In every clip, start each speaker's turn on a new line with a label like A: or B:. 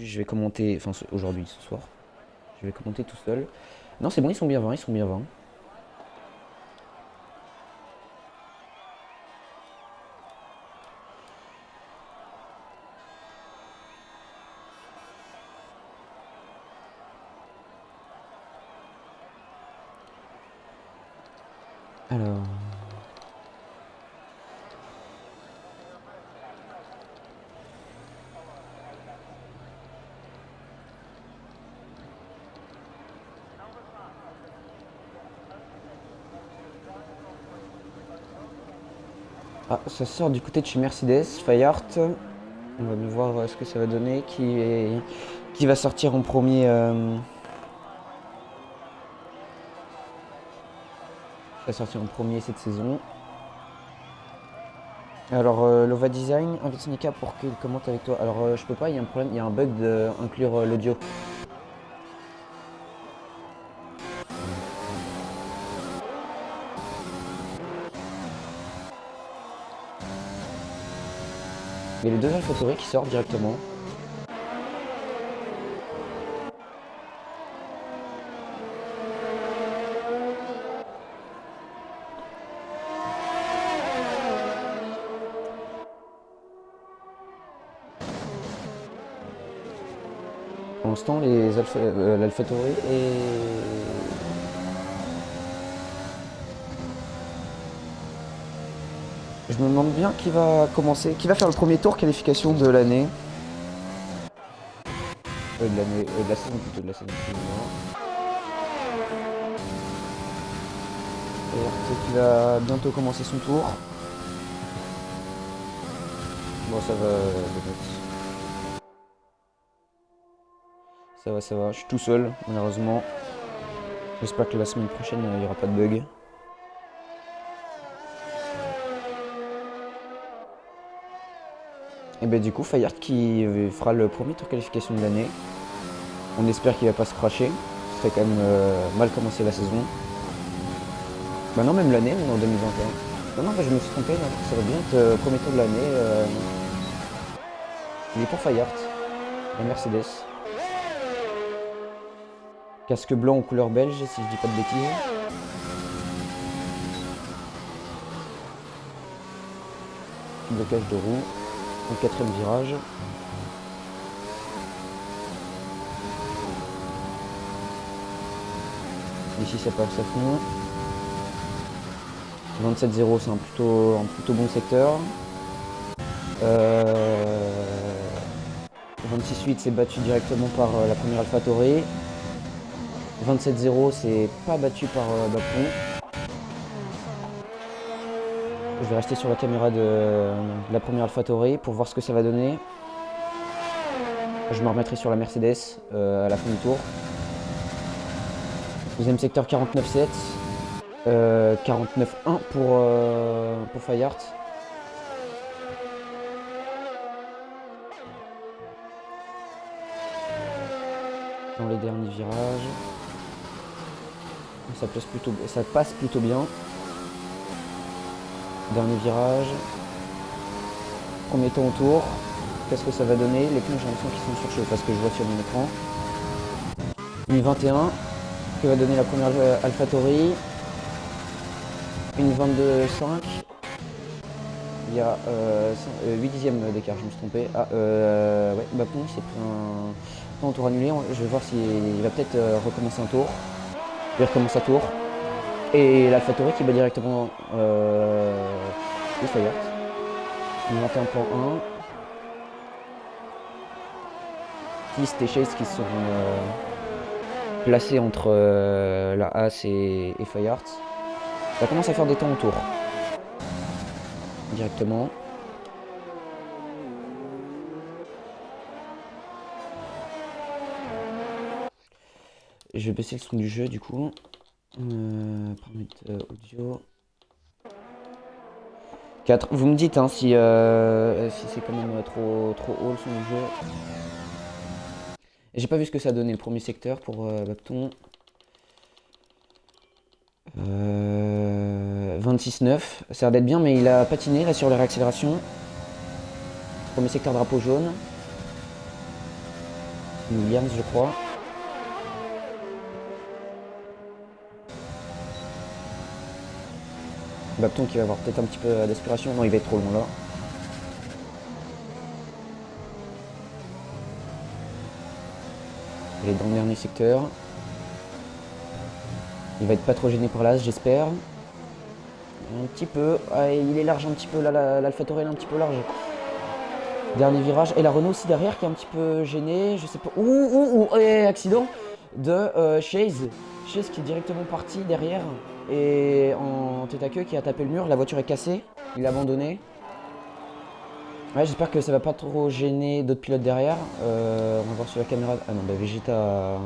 A: aujourd'hui, je vais commenter, enfin aujourd'hui, ce soir, je vais commenter tout seul. Non, c'est bon, ils sont bien 20, ils sont bien 20. Alors... Ah, ça sort du côté de chez Mercedes, Fayard. On va bien voir ce que ça va donner, qui va sortir en premier. Qui va sortir en premier cette saison. Alors, Lova Design, invite Sonica pour qu'il commente avec toi. Alors, je peux pas, il y a un problème, il y a un bug d'inclure l'audio. Il y a les deux AlphaTauri qui sortent directement. Pour l'instant, l'AlphaTauri est... Je me demande bien qui va commencer, qui va faire le premier tour qualification de l'année. De la saison plutôt, de la saison. Et qui va bientôt commencer son tour. Bon, ça va, ça va. Je suis tout seul, malheureusement. J'espère que la semaine prochaine, il n'y aura pas de bug. Et ben du coup, Fayard qui fera le premier tour qualification de l'année. On espère qu'il va pas se crasher. Ça fait quand même mal commencer la saison. Bah non, même l'année, même en 2021. Non, non, bah, je me suis trompé, là. Ça va bien être le premier tour de l'année. Il est pour Fayard, la Mercedes. Casque blanc aux couleurs belges, si je dis pas de bêtises. Blocage de roue. Au quatrième virage. Ici ça passe à fond. 27-0, c'est un plutôt bon secteur. 26-8 c'est battu directement par la première AlphaTauri. 27-0 c'est pas battu par Bapon. Je vais rester sur la caméra de la première AlphaTauri pour voir ce que ça va donner. Je me remettrai sur la Mercedes à la fin du tour. Deuxième secteur 49-7. 49-1 pour Fayard. Dans les derniers virages. Ça passe plutôt bien. Dernier virage. Premier temps au tour. Qu'est-ce que ça va donner? Les pneus, j'ai l'impression qu'ils sont surchauffés parce que je vois sur mon écran. Une 21. Que va donner la première AlphaTauri? Une 22,5. Il y a 8 dixièmes d'écart, je me suis trompé. Ah, ouais, Bapon il s'est pris un temps au tour annulé. Je vais voir s'il va peut-être recommencer un tour. Il recommence un tour. Et l'AlphaTauri qui bat directement le Fayard. 21.1. Tist et Chase qui sont placés entre la Haas et Fayard. Ça commence à faire des temps au tour. Directement. Je vais baisser le son du jeu du coup. Paramètres audio. 4. Vous me dites hein, si c'est quand même trop haut le son du jeu. J'ai pas vu ce que ça donnait le premier secteur pour Bapton. 26-9. Ça a l'air d'être bien, mais il a patiné là sur la réaccélération. Premier secteur drapeau jaune. Williams, je crois. Bapton qui va avoir peut-être un petit peu d'aspiration. Non, il va être trop long là. Il est dans le dernier secteur. Il va être pas trop gêné par l'as, j'espère. Un petit peu. Ah, il est large un petit peu. Là, l'Alpha-Tauri est un petit peu large. Dernier virage. Et la Renault aussi derrière qui est un petit peu gênée. Je sais pas. Ouh, accident de Chase. Chase qui est directement parti derrière. Et en tête à queue qui a tapé le mur. La voiture est cassée. Il a abandonné. Ouais, j'espère que ça va pas trop gêner d'autres pilotes derrière. On va voir sur la caméra. Ah non, bah Vegeta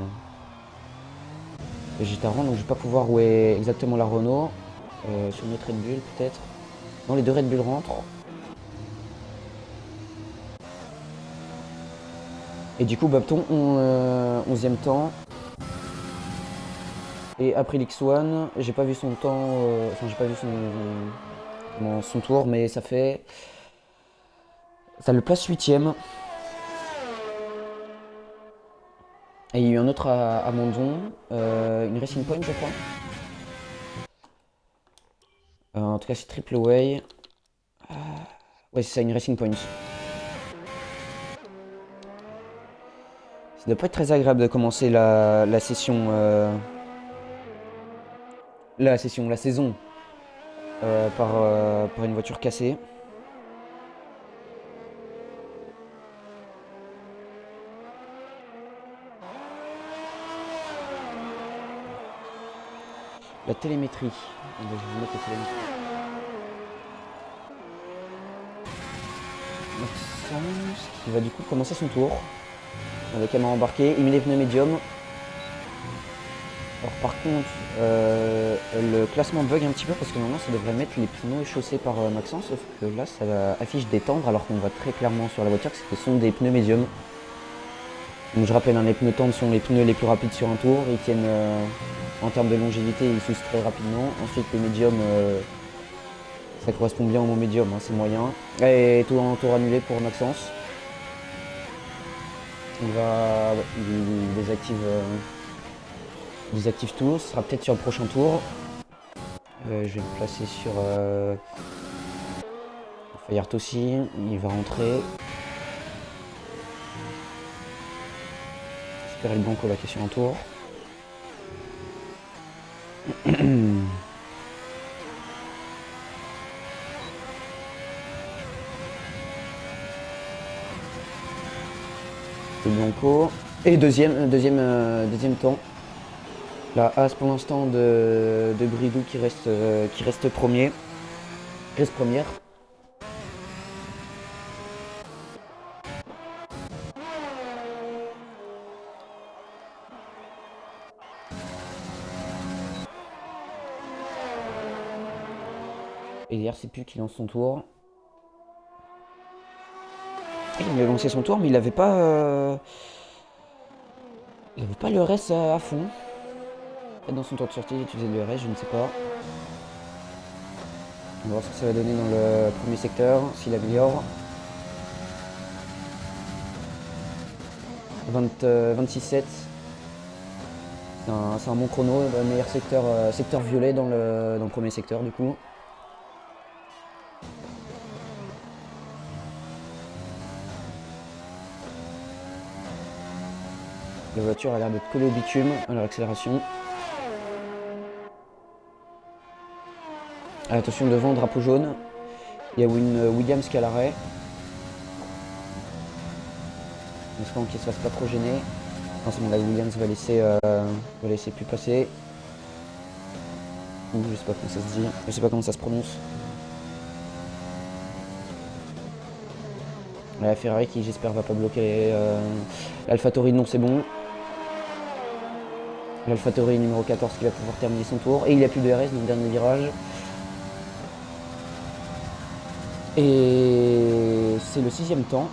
A: rentre, donc je vais pas pouvoir où est exactement la Renault. Sur notre Red Bull peut-être. Non, les deux Red Bull rentrent. Et du coup, Bapton, 11e temps. Et après l'X1, j'ai pas vu son temps. Enfin, j'ai pas vu son tour, mais ça fait. Ça le place 8e. Et il y a eu un autre à Mondon. Une Racing Point, je crois. En tout cas, c'est Triple Way. Ouais, c'est ça, une Racing Point. Ça doit pas être très agréable de commencer la session. La saison. Par une voiture cassée. La télémétrie. Je vais vous mettre la télémétrie. Maxence qui va du coup commencer son tour. Avec caméra embarquée. Il met les pneus médium. Alors par contre, le classement bug un petit peu parce que normalement ça devrait mettre les pneus chaussés par Maxence. Sauf que là ça affiche des tendres alors qu'on voit très clairement sur la voiture que ce sont des pneus médium. Donc je rappelle, les pneus tendres sont les pneus les plus rapides sur un tour. Ils tiennent en termes de longévité, ils s'usent très rapidement. Ensuite les médiums, ça correspond bien au mot médium, hein, c'est moyen. Et tout en tour annulé pour Maxence. Il désactive tout, ce sera peut-être sur le prochain tour. Je vais me placer sur Fayard aussi, il va rentrer. J'espère le Blanco là qui est sur un tour. Le Blanco. Et deuxième temps. La As pour l'instant de Bridou qui reste premier. Qui reste première. Et derrière c'est plus qui lance son tour. Il a lancé son tour mais il avait pas le RS à fond. Dans son tour de sortie il utilisait le RS, je ne sais pas. On va voir ce que ça va donner dans le premier secteur, s'il améliore. 26-7. C'est un bon chrono, le meilleur secteur violet dans le premier secteur du coup. La voiture a l'air d'être collée au bitume à leur accélération. Attention devant, drapeau jaune. Il y a une Williams qui est à l'arrêt. En espérant qu'il ne se fasse pas trop gêner. Non, c'est bon, la Williams va laisser plus passer. Ou je sais pas comment ça se dit. Je sais pas comment ça se prononce. La Ferrari qui j'espère va pas bloquer l'Alpha-Tauri, non c'est bon. L'Alpha-Tauri numéro 14 qui va pouvoir terminer son tour. Et il n'y a plus de RS dans le dernier virage. Et c'est le 6ème temps.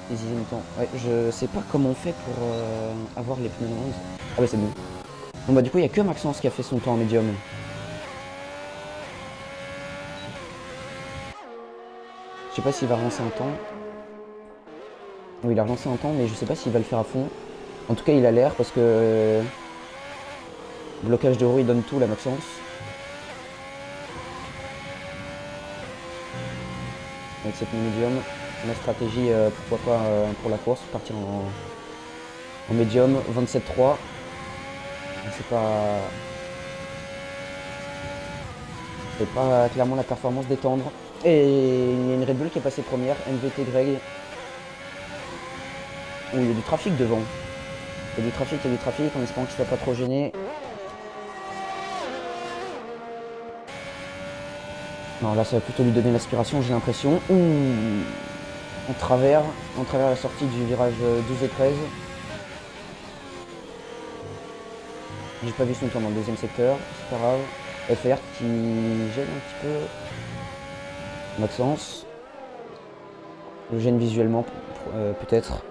A: Le 6ème temps. Ouais, je sais pas comment on fait pour avoir les pneus 11. Ah ouais c'est bon. Bon bah du coup il n'y a que Maxence qui a fait son temps en médium. Je sais pas s'il va relancer un temps. Oui, il a relancé un temps, mais je sais pas s'il va le faire à fond. En tout cas, il a l'air parce que blocage de roue, il donne tout la Maxence. Avec cette médium, la stratégie, pourquoi pas pour la course, partir en médium, 27.3. C'est pas clairement la performance des tendres. Et il y a une Red Bull qui est passée première, MVT Greg. Où il y a du trafic devant. Il y a du trafic, en espérant qu'il ne soit pas trop gêné. Non, là ça va plutôt lui donner l'aspiration, j'ai l'impression. Ouh, en travers la sortie du virage 12 et 13. J'ai pas vu son temps dans le deuxième secteur, c'est pas grave. FR qui gêne un petit peu Maxence. Le gêne visuellement peut-être.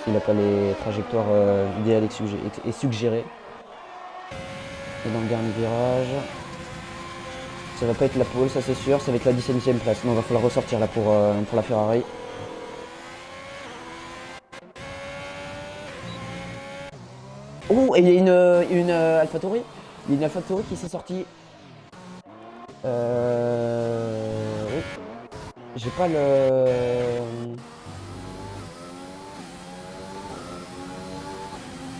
A: S'il n'a pas les trajectoires idéales et suggérées. Et dans le dernier virage, ça va pas être la pole, ça c'est sûr, ça va être la 17ème place. Non, il va falloir ressortir là pour la Ferrari. Oh, et il y a une AlphaTauri. Il y a une AlphaTauri qui s'est sortie. Oui. J'ai pas le...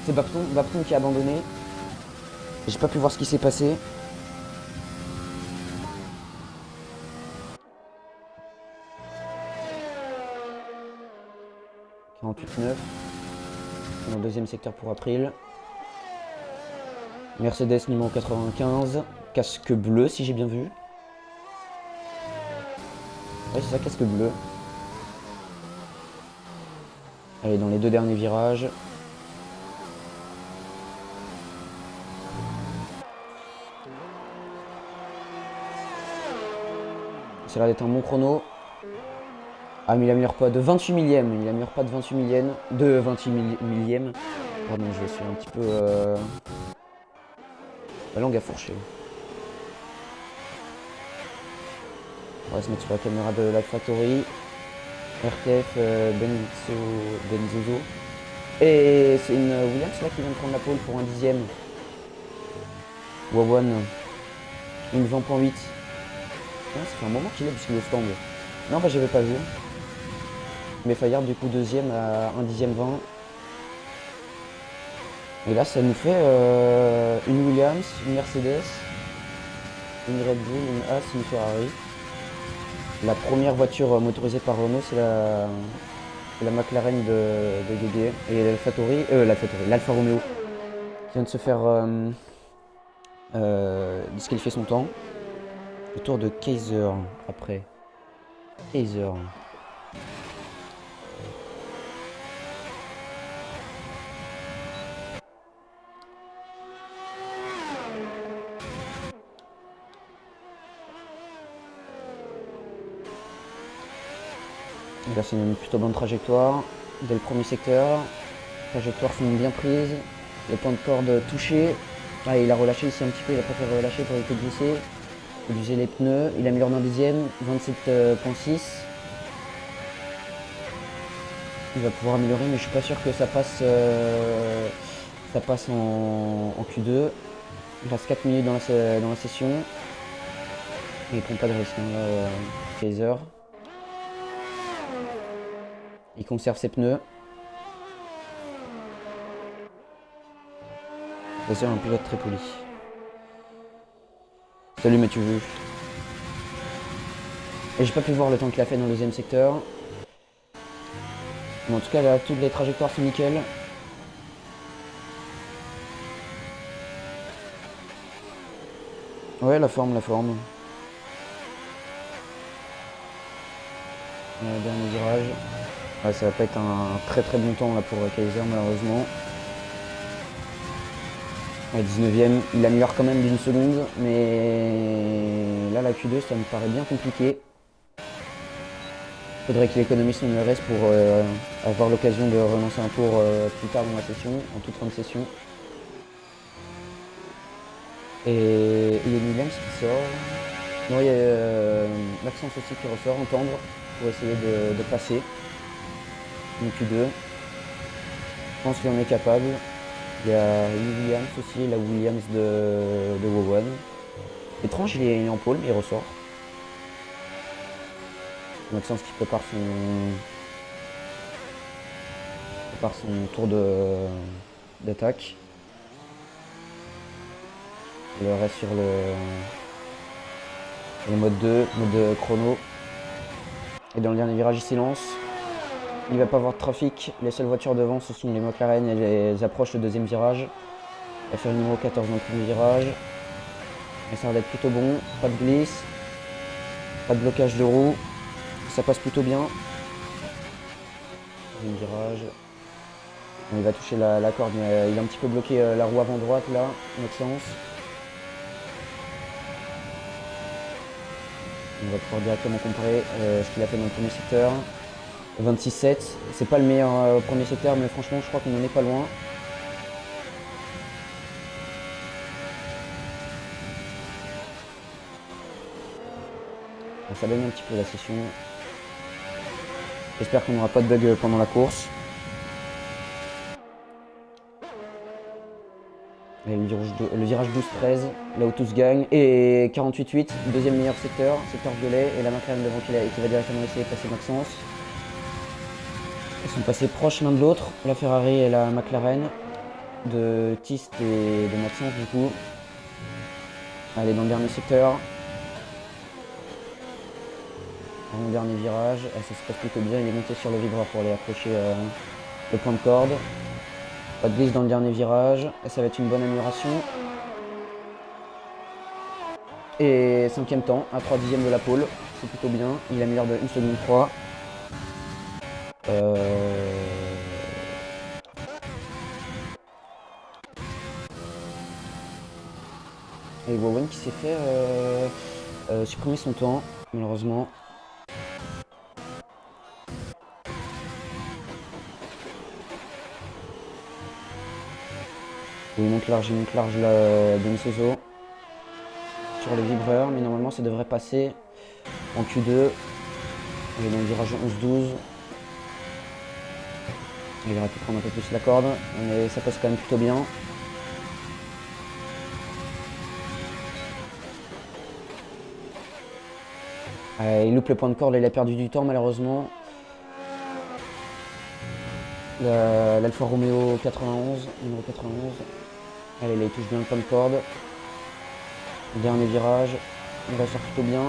A: C'est Bapton qui a abandonné. J'ai pas pu voir ce qui s'est passé. « 48.9 » dans le deuxième secteur pour April. Mercedes numéro 95. Casque bleu si j'ai bien vu. Ouais, c'est ça, casque bleu. Allez, dans les deux derniers virages. Ça a l'air d'être un bon chrono. Ah, mais il améliore pas de 28 millième. Il améliore pas de 28 millième. De 28 millième. Pardon, je suis un petit peu... La langue a fourché. On va se mettre sur la caméra de l'AlphaTauri. RTF Benzozo. Et c'est une Williams là qui vient de prendre la pole pour un 10ème. Wawan. Une 20.8. Ah, ça fait un moment qu'il est puisqu'il est stand. Non, bah j'avais pas vu. Mais Fayard du coup deuxième à un 10ème 20. Et là ça nous fait une Williams, une Mercedes, une Red Bull, une Haas, une Ferrari. La première voiture motorisée par Renault, c'est la McLaren de Guégué. Et l'Alfa Romeo qui vient de se faire disqualifier son temps. Le tour de Kaiser après. Kaiser. Là c'est une plutôt bonne trajectoire dès le premier secteur. Trajectoire fine bien prise. Les points de corde touchés. Ah, il a relâché ici un petit peu, il a préféré relâcher pour éviter de glisser. Il usait les pneus, il améliore d'un dixième, 27.6. Il va pouvoir améliorer, mais je suis pas sûr que ça passe en Q2. Il reste 4 minutes dans la session. Et il prend pas de risque, hein, là, Kaiser. Il conserve ses pneus. C'est un pilote très poli. Salut Mathieu. Et j'ai pas pu voir le temps qu'il a fait dans le deuxième secteur. Mais en tout cas, là, toutes les trajectoires sont nickel. Ouais, la forme. Dernier virage. Ouais, ça va pas être un très très bon temps là pour Kaiser malheureusement. Ouais, 19ème, il améliore quand même d'une seconde, mais là la Q2 ça me paraît bien compliqué. Faudrait qu'il économise son RS pour avoir l'occasion de relancer un tour plus tard dans la session, en toute fin de session. Et il y a Williams qui sort. Non, il y a Maxence aussi qui ressort, entendre, pour essayer de passer. une Q2. Je pense qu'il en est capable. Il y a une Williams aussi, la Williams de Wowan. Étrange, il est en pôle, mais il ressort. Maxence qui prépare son tour d'attaque. Le reste sur le mode 2, mode chrono. Et dans le dernier virage, il s'élance. Il ne va pas avoir de trafic. Les seules voitures devant, ce sont les McLaren et les approches le deuxième virage. Il va faire le numéro 14 dans le premier virage. Et ça va être plutôt bon. Pas de glisse. Pas de blocage de roue. Ça passe plutôt bien. Deuxième virage. Il va toucher la corde, mais il a un petit peu bloqué la roue avant droite là, Maxence. On va pouvoir directement comparer ce qu'il a fait dans le premier secteur. 26-7, c'est pas le meilleur premier secteur, mais franchement je crois qu'on n'en est pas loin. Ça baigne un petit peu la session. J'espère qu'on n'aura pas de bug pendant la course. Et le virage 12-13, là où tous gagnent. Et 48-8, deuxième meilleur secteur violet. Et la McLaren devant qui va directement essayer de passer Maxence. Ils sont passés proches l'un de l'autre, la Ferrari et la McLaren. De Tist et de Maxence du coup. Allez, dans le dernier secteur. Dans le dernier virage, ça se passe plutôt bien. Il est monté sur le vibreur pour aller approcher le point de corde. Pas de glisse dans le dernier virage, et ça va être une bonne amélioration. Et 5e temps, à 3 dixièmes de la pole, c'est plutôt bien. Il améliore de 1 seconde 3. Et Wowan qui s'est fait supprimer son temps, malheureusement. Il monte large la demi-saison sur le vibreur, mais normalement ça devrait passer en Q2. On est dans le virage 11-12. Il aurait pu prendre un peu plus la corde, mais ça passe quand même plutôt bien. Il loupe le point de corde, il a perdu du temps malheureusement. L'Alfa Romeo 91, numéro 91. Allez, là, il touche bien le point de corde. Dernier virage, il va faire plutôt bien.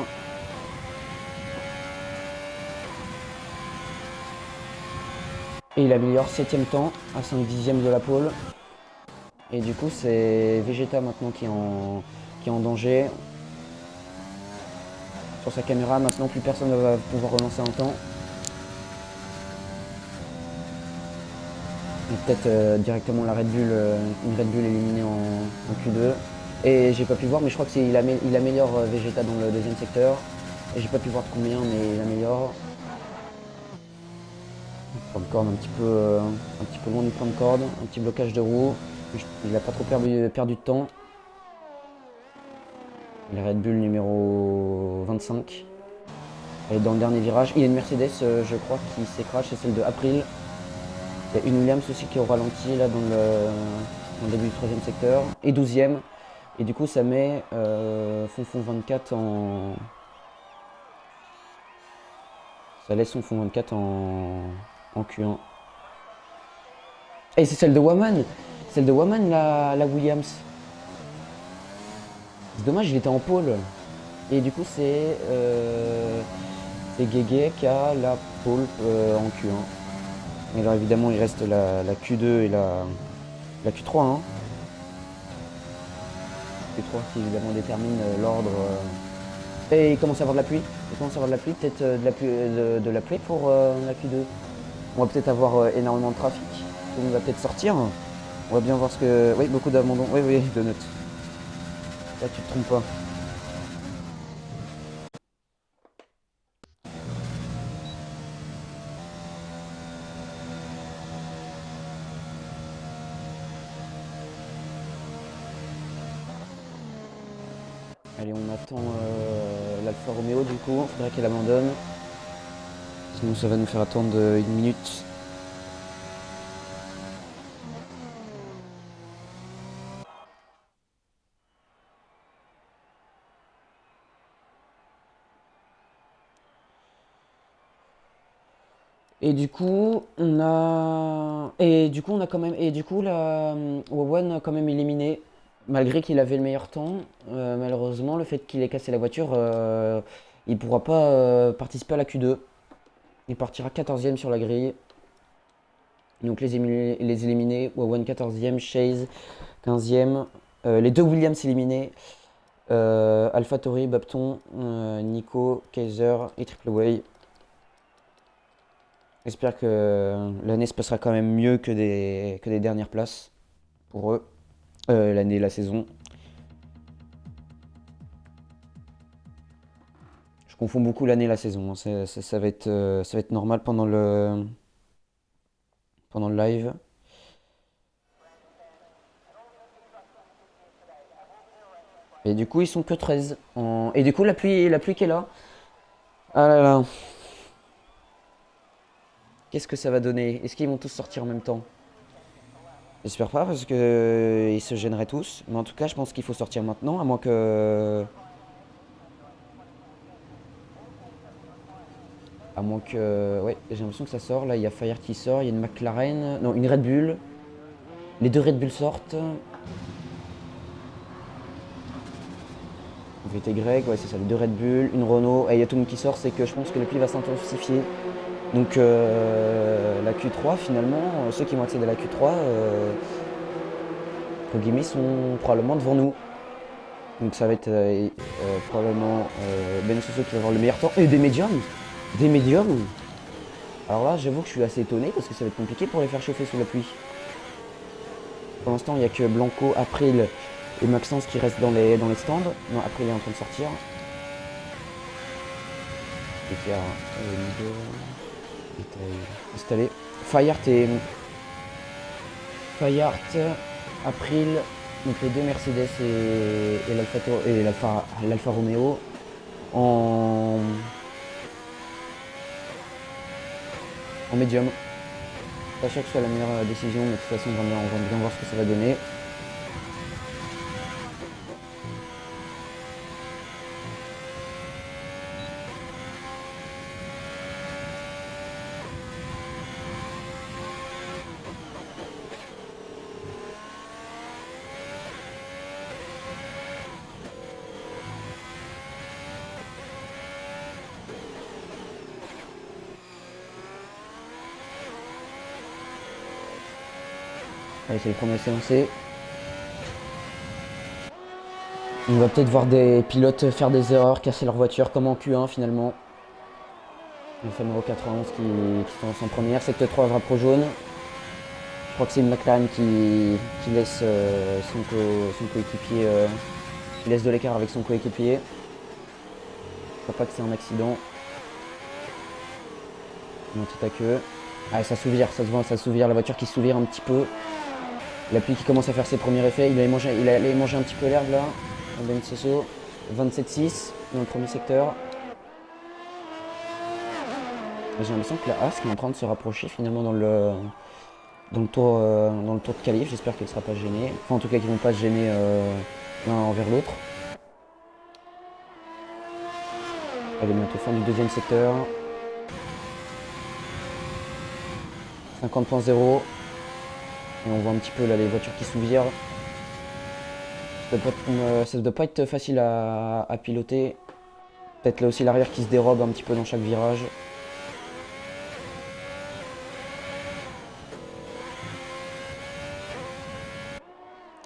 A: Et il améliore 7e temps à 5 dixièmes de la pole. Et du coup, c'est Vegeta maintenant qui est en danger. Sur sa caméra, maintenant, plus personne ne va pouvoir relancer un temps. Peut-être directement la Red Bull, une Red Bull éliminée en Q2. Et j'ai pas pu voir, mais je crois qu'il améliore Vegeta dans le deuxième secteur. Et j'ai pas pu voir de combien, mais il améliore. Point de corde un petit peu loin du point de corde, un petit blocage de roue. Il n'a pas trop perdu de temps. La Red Bull numéro 25. Et dans le dernier virage, il y a une Mercedes, je crois, qui s'est crash, c'est celle de April. Il y a une Williams aussi qui est au ralenti là dans le début du 3e secteur. Et 12e. Et du coup ça met Fonfon 24 en. Ça laisse son Fonfon 24 en Q1. Et c'est celle de Woman. Celle de Woman la Williams. C'est dommage, il était en pôle. Et du coup c'est Guégué qui a la pôle en Q1. Et alors évidemment il reste la Q2 et la Q3. Hein. Q3 qui évidemment détermine l'ordre. Et il commence à avoir de la pluie. Peut-être de la pluie pour la Q2. On va peut-être avoir énormément de trafic. Tout le monde va peut-être sortir. On va bien voir ce que. Oui, beaucoup d'abandon. Oui, de notes. Là tu te trompes pas. Allez, on attend l'Alfa Romeo du coup, il faudrait qu'elle abandonne. Sinon ça va nous faire attendre 1 minute. On a quand même. Et du coup, Wawan a quand même éliminé. Malgré qu'il avait le meilleur temps, malheureusement, le fait qu'il ait cassé la voiture, il pourra pas participer à la Q2. Il partira 14ème sur la grille. Donc les éliminés, Wawan 14ème, Chase 15ème. Les deux Williams éliminés. AlphaTauri, Bapton, Nico, Kaiser et Triple Way. J'espère que l'année se passera quand même mieux que des dernières places pour eux. L'année, la saison. Je confonds beaucoup l'année et la saison. Hein. Ça va être normal pendant le live. Et du coup, ils sont que 13. Et du coup, la pluie qui est là. Ah là là. Qu'est-ce que ça va donner? Est-ce qu'ils vont tous sortir en même temps? J'espère pas parce que ils se gêneraient tous. Mais en tout cas, je pense qu'il faut sortir maintenant, à moins que. À moins que. Ouais, j'ai l'impression que ça sort. Là, il y a Fire qui sort, il y a une McLaren. Non, une Red Bull. Les deux Red Bull sortent. VT Greg, ouais, c'est ça, les deux Red Bull, une Renault. Et il y a tout le monde qui sort, c'est que je pense que le pluie va s'intensifier. Donc la Q3, finalement, ceux qui vont accéder à la Q3, entre guillemets, sont probablement devant nous. Donc ça va être probablement Ben Soso qui va avoir le meilleur temps. Et des médiums. Des médiums. Alors là, j'avoue que je suis assez étonné parce que ça va être compliqué pour les faire chauffer sous la pluie. Pour l'instant, il n'y a que Blanco, April et Maxence qui restent dans les stands. Non, April est en train de sortir. Et qui a leader est installé. Fayart, April, donc les deux Mercedes et l'Alfa Romeo en médium. Pas sûr que ce soit la meilleure décision, mais de toute façon, on va bien voir ce que ça va donner. Allez, c'est le premier lancé. On va peut-être voir des pilotes faire des erreurs, casser leur voiture, comme en Q1 finalement. Le fameux 91 qui se lance en première. Secteur 3 drapeau jaune. Je crois que c'est une McLaren qui laisse son coéquipier, qui laisse de l'écart avec son coéquipier. Je crois pas que c'est un accident. Non, tête à queue. Ah, ça s'ouvre, ça s'ouvre, la voiture qui s'ouvre un petit peu. La pluie qui commence à faire ses premiers effets. Il allait manger un petit peu l'herbe là. Ben Soso. 27-6 dans le premier secteur. J'ai l'impression que la Haas est en train de se rapprocher finalement dans le tour de qualif. J'espère qu'elle ne sera pas gênée. Enfin, en tout cas, qu'ils ne vont pas se gêner l'un envers l'autre. Elle est bientôt fin du deuxième secteur. 50.0. Et on voit un petit peu là les voitures qui s'ouvrent. Ça ne doit pas être facile à piloter. Peut-être là aussi l'arrière qui se dérobe un petit peu dans chaque virage.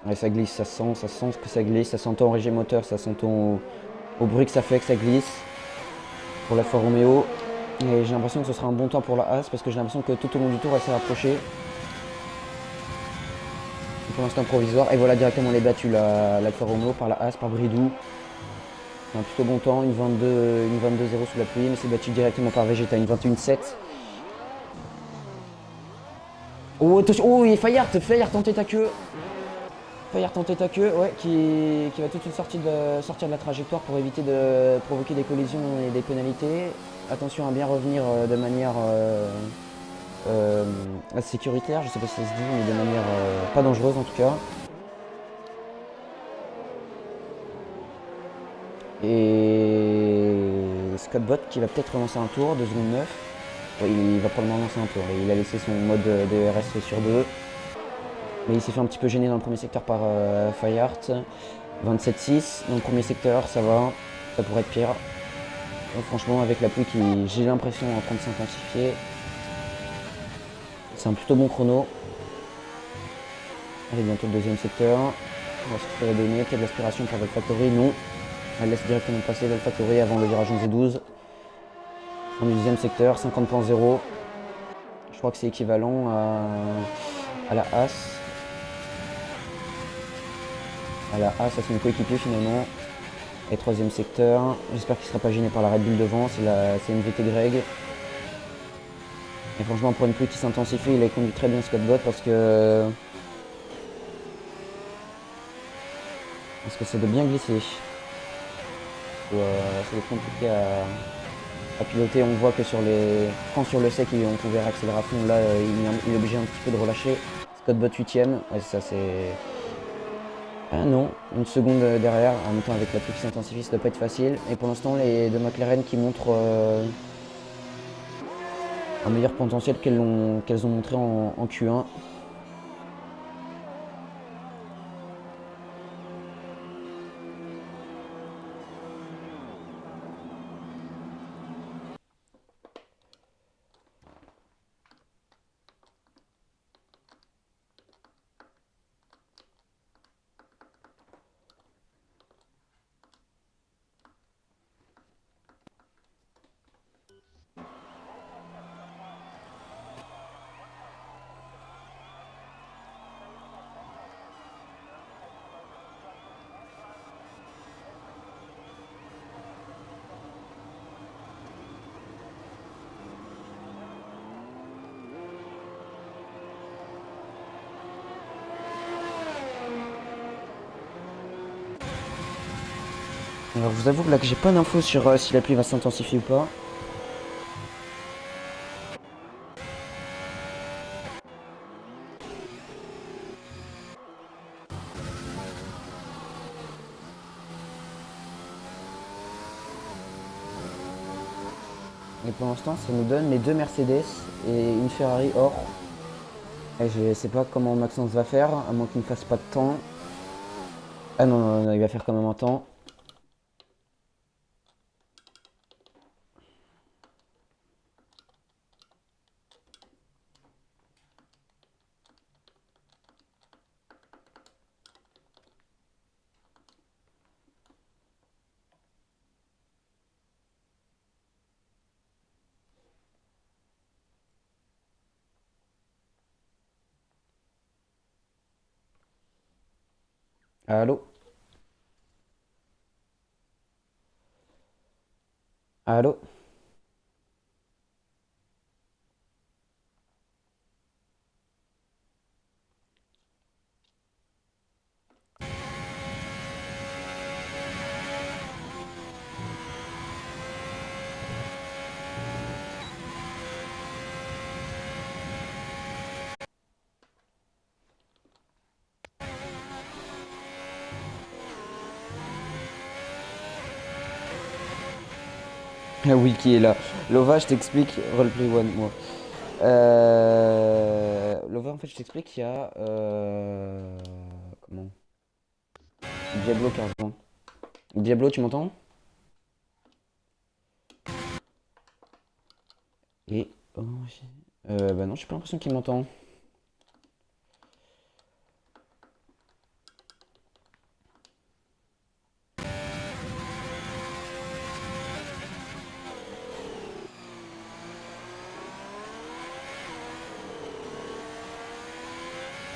A: Ouais, ça glisse, ça sent que ça glisse, ça s'entend au régime moteur, ça s'entend au bruit que ça fait que ça glisse. Pour l'Alfa Romeo. Et j'ai l'impression que ce sera un bon temps pour la Haas parce que j'ai l'impression que tout au long du tour elle s'est rapprochée. Pour l'instant provisoire. Et voilà, directement elle est battue l'Alfa Romeo par la Haas, par Bridou. C'est un plutôt bon temps, une 22-0 sous la pluie, mais c'est battu directement par Vegeta, une 21-7. Oh attention, oh et Fayard tenter ta queue. Fayard tenter ta queue, ouais, qui va tout de suite sortir de la trajectoire pour éviter de provoquer des collisions et des pénalités. Attention à bien revenir de manière sécuritaire, je sais pas si ça se dit, mais de manière pas dangereuse en tout cas. Et Scott Bott qui va peut-être relancer un tour, 2 secondes 9. Ouais, il va probablement lancer un tour. Il a laissé son mode de RS sur 2. Mais il s'est fait un petit peu gêner dans le premier secteur par Fireheart. 27-6 dans le premier secteur, ça va. Ça pourrait être pire. Donc, franchement, avec la pluie qui, j'ai l'impression, est en train de s'intensifier. C'est un plutôt bon chrono. Allez, bientôt le deuxième secteur. On va voir ce que ça va donner. Peut-être l'aspiration pour Valfactory. Non. Elle laisse directement passer Valfactory avant le virage 11 et 12. Dans le deuxième secteur, 50.0. Je crois que c'est équivalent à la As. À la As, à son coéquipier finalement. Et troisième secteur. J'espère qu'il ne sera pas gêné par la Red Bull devant. C'est NVT Greg. Et franchement, pour une pluie qui s'intensifie, il a conduit très bien Scott Bott parce que c'est de bien glisser. C'est compliqué à piloter. On voit que quand sur le sec on pouvait accélérer à fond, là il est obligé un petit peu de relâcher. Scott Bott 8ème, ouais, ça c'est... Ah non, une seconde derrière, en même temps avec la pluie qui s'intensifie, ça doit pas être facile. Et pour l'instant les deux McLaren qui montrent un meilleur potentiel qu'elles ont montré en Q1. Alors je vous avoue que là que j'ai pas d'infos sur si la pluie va s'intensifier ou pas. Et pour l'instant ça nous donne les deux Mercedes et une Ferrari or. Et je sais pas comment Maxence va faire, à moins qu'il ne fasse pas de temps. Ah non, non, non, il va faire quand même un temps. Allô? Allô? Ah oui, qui est là. Lova, je t'explique. Roleplay one, moi. Lova, en fait, je t'explique, il y a. Comment? Diablo qui a rejoint. Diablo, tu m'entends? Et. Oh, bah non, j'ai pas l'impression qu'il m'entend.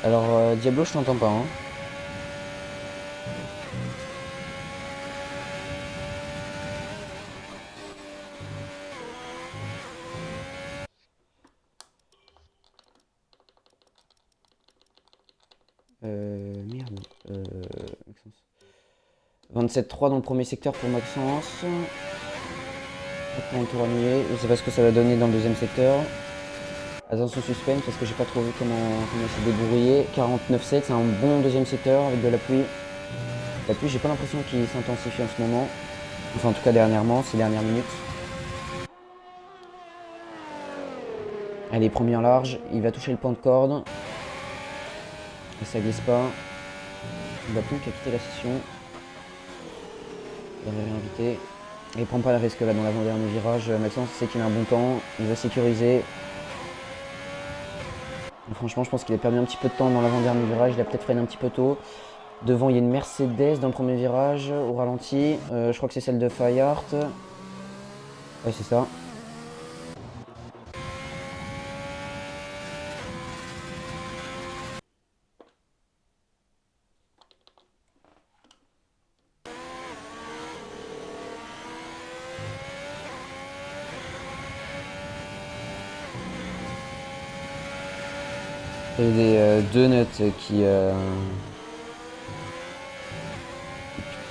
A: Alors, Diablo, je t'entends pas, hein. Merde. Maxence. 27-3 dans le premier secteur pour Maxence. Après un tour annulé. Je sais pas ce que ça va donner dans le deuxième secteur. Attention suspense parce que j'ai pas trop vu comment il s'est débrouillé. 49-7, c'est un bon deuxième secteur avec de la pluie. La pluie, j'ai pas l'impression qu'il s'intensifie en ce moment. Enfin, en tout cas, dernièrement, ces dernières minutes. Allez, première large, il va toucher le point de corde. Et ça glisse pas. Il va plus qu'à quitter la session. Il va réinviter. Et il prend pas le risque là dans l'avant-dernier virage. Maxence sait qu'il a un bon temps, il va sécuriser. Et franchement, je pense qu'il a perdu un petit peu de temps dans l'avant-dernier virage. Il a peut-être freiné un petit peu tôt. Devant, il y a une Mercedes dans le premier virage, au ralenti. Je crois que c'est celle de Fayard. Ouais, c'est ça. Il y a des donuts qui,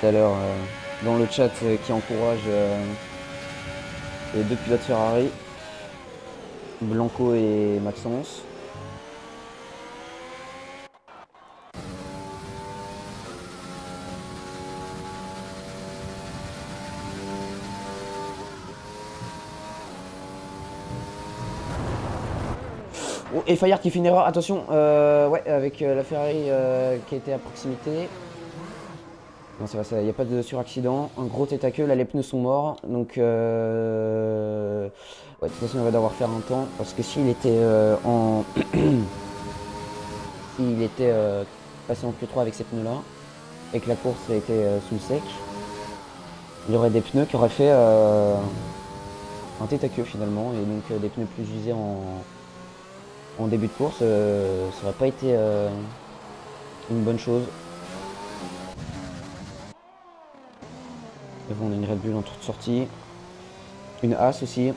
A: tout à l'heure, dans le chat, qui encouragent les deux pilotes Ferrari, Blanco et Maxence. Oh, et Fayard qui finira, attention, ouais, avec la Ferrari qui était à proximité. Non, ça va, il n'y a pas de suraccident. Un gros tête à queue, là les pneus sont morts. Donc, ouais, de toute façon, il va devoir faire un temps. Parce que s'il était s'il était passé en Q3 avec ces pneus-là, et que la course était sous le sec, il y aurait des pneus qui auraient fait un tête à queue finalement. Et donc, des pneus plus usés en début de course, ça n'aurait pas été une bonne chose. Et bon, on a une Red Bull en toute sortie. Une As aussi.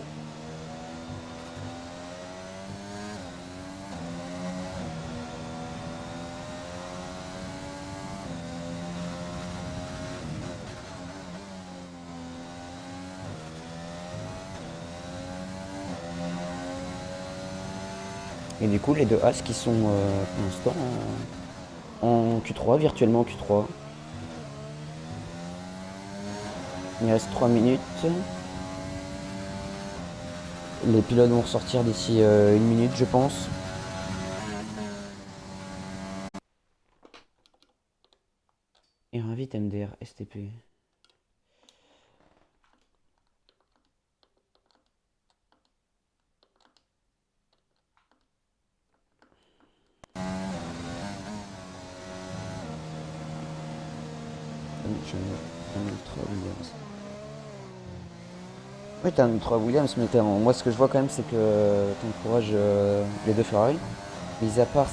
A: Et du coup, les deux As qui sont pour l'instant en Q3, virtuellement en Q3. Il reste 3 minutes. Les pilotes vont ressortir d'ici 1 minute, je pense. Et invite MDR STP. Un Ultra Williams. Oui, t'as un Ultra Williams, mais moi ce que je vois quand même, c'est que t'encourages les deux Ferrari. Mis à part.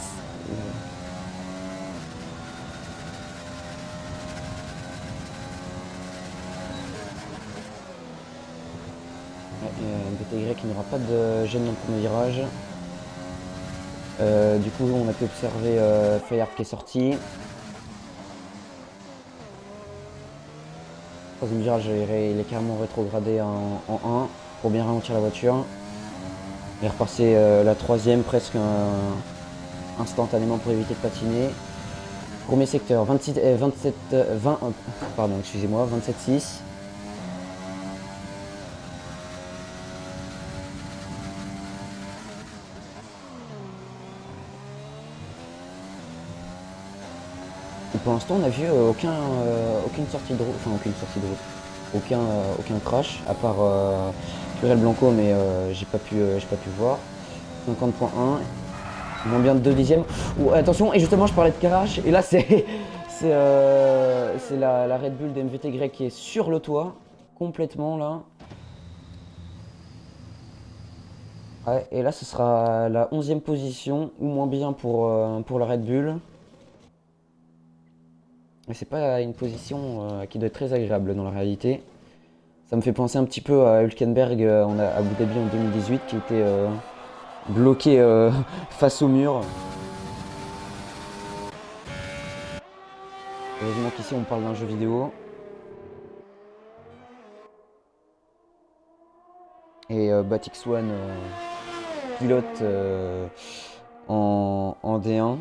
A: BTY qui n'aura pas de gêne dans le premier virage. Du coup, on a pu observer Fayard qui est sorti. Troisième virage, il est carrément rétrogradé en 1 pour bien ralentir la voiture. Il est repassé la troisième presque instantanément pour éviter de patiner. Premier secteur, 27-6. Et pour l'instant, on n'a vu aucune sortie de route, aucun crash, à part Pluriel Blanco, mais j'ai pas pu voir. 50.1, moins bien de 2 dixièmes. Oh, attention, et justement, je parlais de crash, et là, c'est la Red Bull d'MVTY qui est sur le toit, complètement là. Ouais, et là, ce sera la 11e position, ou moins bien pour la Red Bull. Mais c'est pas une position qui doit être très agréable dans la réalité. Ça me fait penser un petit peu à Hülkenberg à Abu Dhabi en 2018 qui était bloqué face au mur. Heureusement qu'ici on parle d'un jeu vidéo. Et Batix One pilote en D1.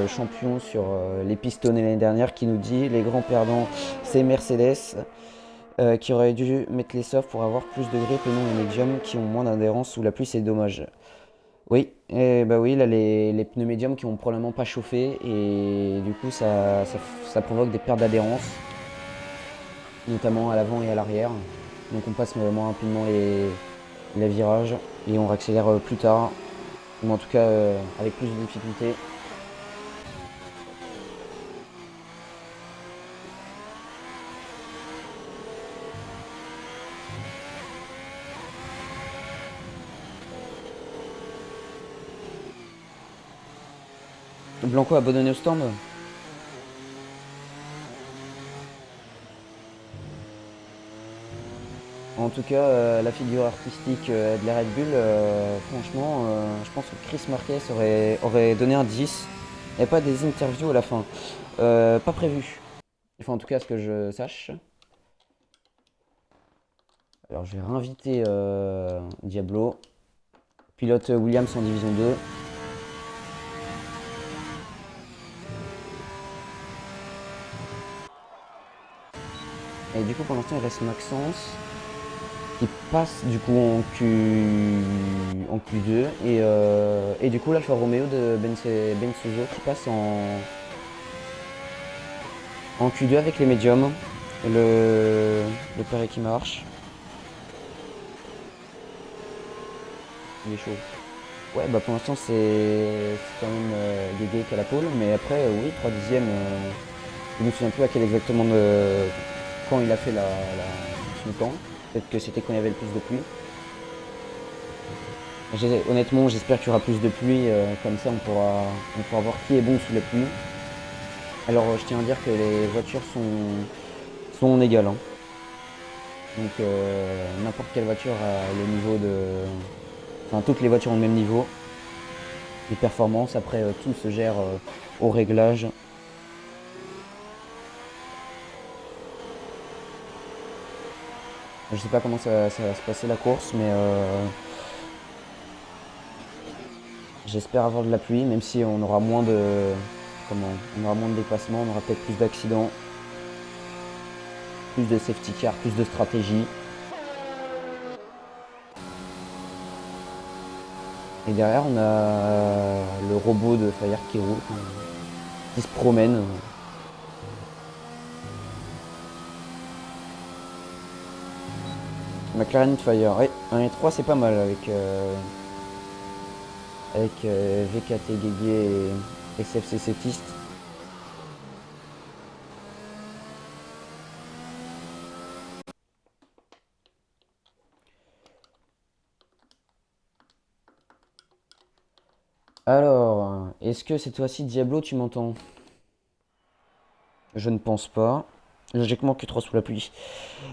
A: Champion sur les pistonnés l'année dernière qui nous dit les grands perdants c'est Mercedes. qui aurait dû mettre les softs pour avoir plus de grip et non les médiums qui ont moins d'adhérence sous la pluie, c'est dommage. Oui, et bah oui, là les pneus médiums qui ont probablement pas chauffé et du coup ça provoque des pertes d'adhérence, notamment à l'avant et à l'arrière. Donc on passe moins rapidement les virages et on réaccélère plus tard, ou en tout cas avec plus de difficulté. Blanco a abandonné au stand. En tout cas, la figure artistique de la Red Bull, franchement, je pense que Chris Marquez aurait donné un 10. Il n'y a pas des interviews à la fin. Pas prévu. Enfin, en tout cas, ce que je sache. Alors, je vais réinviter Diablo. Pilote Williams en division 2. Et du coup, pour l'instant, il reste Maxence qui passe du coup en Q2 et du coup l'Alfa Romeo de Ben Suzo qui passe en Q2 avec les médiums, le Perret qui marche, il est chaud. Ouais, bah pour l'instant c'est quand même Guégué qui a la pole, mais après oui 3 dixièmes, je me souviens plus à quel exactement quand il a fait son temps, peut-être que c'était quand il y avait le plus de pluie. Honnêtement, j'espère qu'il y aura plus de pluie, comme ça on pourra voir qui est bon sous la pluie. Alors, je tiens à dire que les voitures sont égales, hein. Donc, n'importe quelle voiture a le niveau de. Enfin, toutes les voitures ont le même niveau. Les performances, après, tout se gère au réglage. Je sais pas comment ça va se passer la course, mais j'espère avoir de la pluie, même si on aura moins de. Comment on aura moins de dépassements, on aura peut-être plus d'accidents, plus de safety car, plus de stratégie. Et derrière, on a le robot de Fire qui roule, qui se promène. McLaren Fire, ouais, 1 et 3 c'est pas mal avec VKT Guégué et SFC Cétiste. Alors, est-ce que cette fois-ci Diablo tu m'entends? Je ne pense pas. Logiquement Q3 sous la pluie.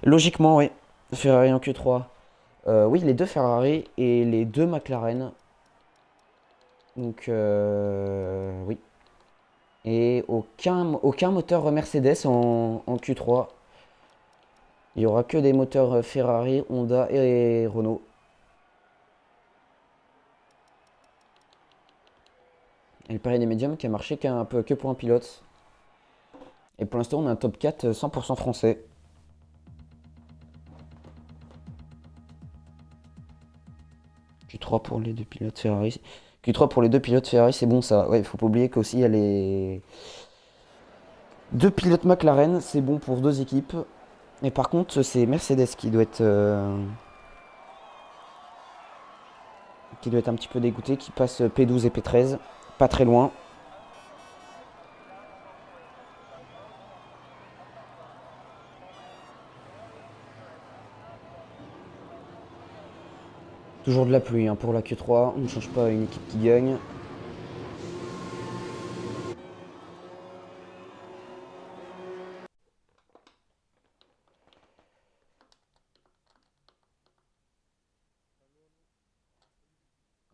A: Logiquement, oui. Ferrari en Q3. Oui, les deux Ferrari et les deux McLaren. Donc, oui. Et aucun moteur Mercedes en Q3. Il n'y aura que des moteurs Ferrari, Honda et Renault. Et le pari des médiums qui a marché qu'un peu que pour un pilote. Et pour l'instant, on a un top 4 100% français. Q3 pour les deux pilotes Ferrari. Q3 pour les deux pilotes Ferrari, c'est bon ça. Ouais, il faut pas oublier qu'aussi il y a les deux pilotes McLaren, c'est bon pour deux équipes. Et par contre, c'est Mercedes qui doit être un petit peu dégoûté, qui passe P12 et P13, pas très loin. Toujours de la pluie hein, pour la Q3, on ne change pas une équipe qui gagne.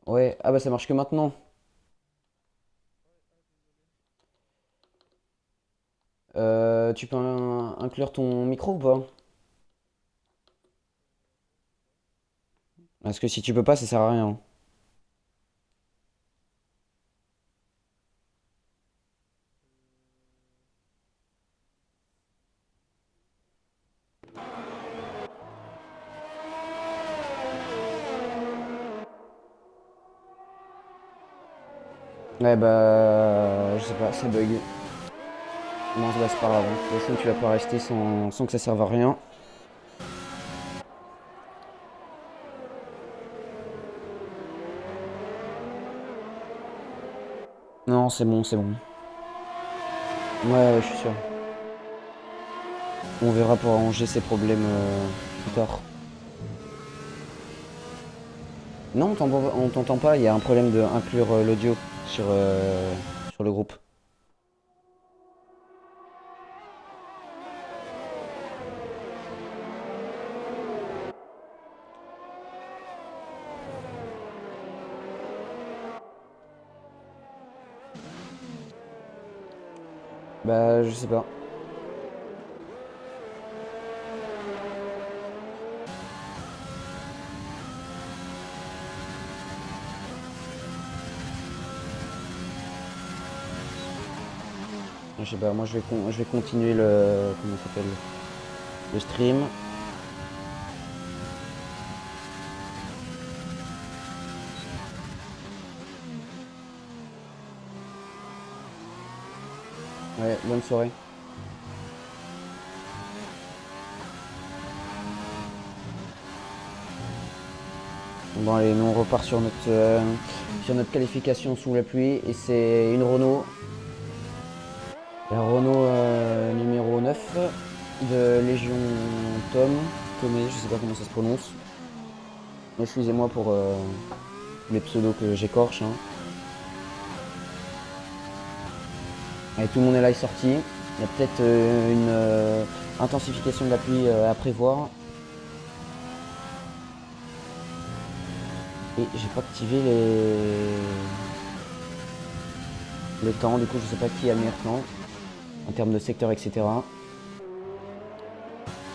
A: Ouais, ah bah ça marche que maintenant. Tu peux inclure ton micro ou pas? Parce que si tu peux pas, ça sert à rien. Ouais bah je sais pas, ça bug. Bon bah c'est pas grave, hein. De toute façon tu vas pas rester sans que ça serve à rien. Non c'est bon, c'est bon. Ouais, je suis sûr. On verra pour arranger ces problèmes plus tard. Non, on t'entend pas, il y a un problème de inclure l'audio sur le groupe. Bah je sais pas. Je sais pas, moi je vais continuer le. Comment ça s'appelle? Le stream. Ouais, bonne soirée. Bon allez, nous on repart sur notre qualification sous la pluie et c'est une Renault. La Renault numéro 9 de Légion Tomé, je sais pas comment ça se prononce. Excusez-moi pour les pseudos que j'écorche. Hein. Et tout le monde est là, est sorti. Il y a peut-être une intensification de la pluie à prévoir. Et j'ai pas activé les temps, du coup je sais pas qui a le meilleur temps en termes de secteur, etc.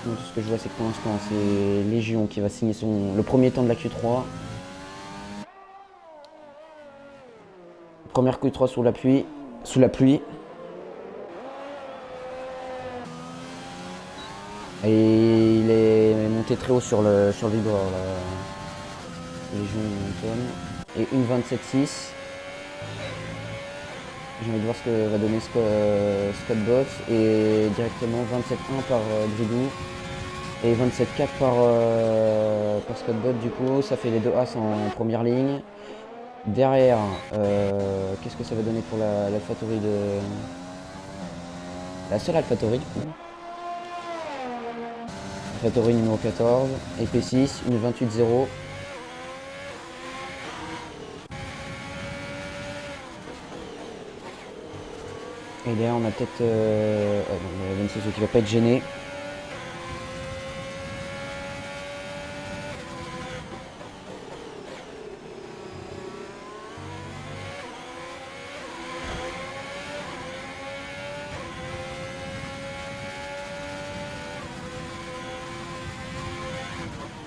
A: Donc tout ce que je vois c'est que pour l'instant c'est Légion qui va signer le premier temps de la Q3. Première Q3 sous la pluie. Et il est monté très haut sur le vibreur. Légion Tom. Et une 27.6. J'ai envie de voir ce que va donner Scott Box. Et directement 27.1 par Grigou. Et 27.4 par Scott Bot. Du coup, ça fait les deux As en première ligne. Derrière, qu'est-ce que ça va donner pour l'AlphaTauri de. La seule AlphaTauri du coup. AlphaTauri numéro 14. Et P6, une 28.0. Et là on a peut-être Vincenzo qui va pas être gêné.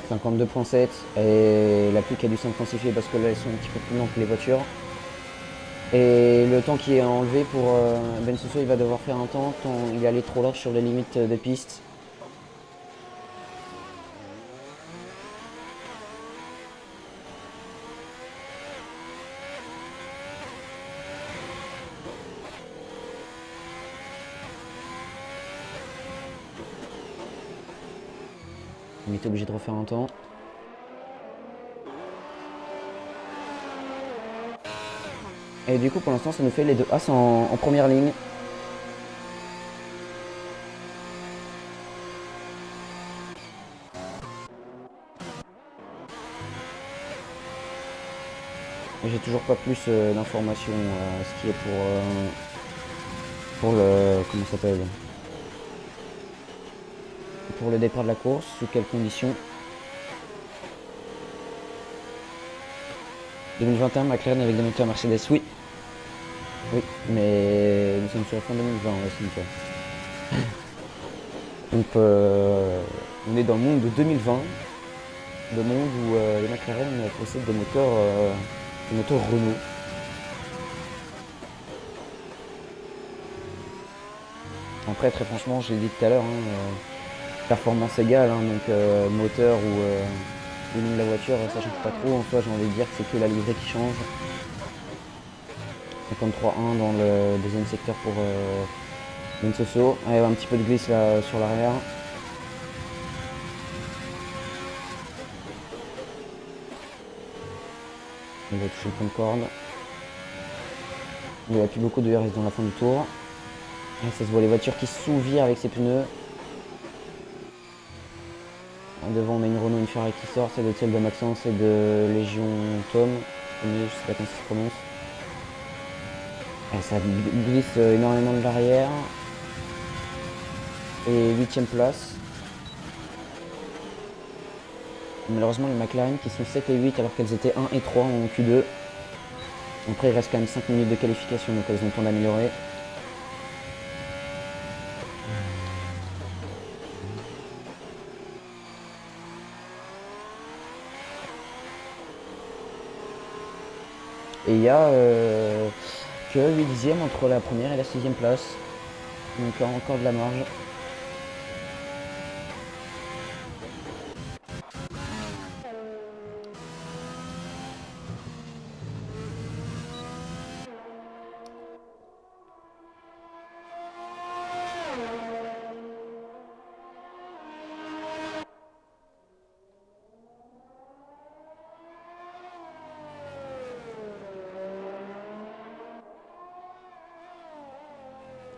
A: « 52.7 et la pluie qui a dû s'intensifier parce que là elles sont un petit peu plus lentes que les voitures. Et le temps qui est enlevé pour Vincenzo, il va devoir faire un temps quand il est allé trop large sur les limites des pistes. Il était obligé de refaire un temps. Et du coup pour l'instant ça nous fait les deux As en première ligne. J'ai toujours pas plus d'informations ce qui est pour le. Comment ça s'appelle? Pour le départ de la course, sous quelles conditions. 2021 McLaren avec des moteurs Mercedes, oui. Oui, mais nous sommes sur la fin 2020, ouais, donc on est dans le monde de 2020, le monde où les McLaren possèdent des moteurs Renault. Après, très franchement, j'ai dit tout à l'heure, performance égale, donc moteur ou le nom de la voiture, ça change pas trop. En soi, j'ai envie de dire que c'est que la livrée qui change. 53-1 dans le deuxième secteur pour Bensoso. Allez, un petit peu de glisse là sur l'arrière. Il va toucher le point de corde. Il n'y a plus beaucoup de RS dans la fin du tour. Et ça se voit les voitures qui sous-virent avec ses pneus. Devant on a une Renault, une Ferrari qui sort, c'est de celle de Maxence et de Légion Tom. Je sais pas comment ça se prononce. Et ça glisse énormément de l'arrière. Et 8ème place. Malheureusement les McLaren qui sont 7 et 8 alors qu'elles étaient 1 et 3 en Q2. Après il reste quand même 5 minutes de qualification donc elles ont le temps d'améliorer. Et il y a que 8 dixièmes entre la première et la 6ème place. Donc encore de la marge.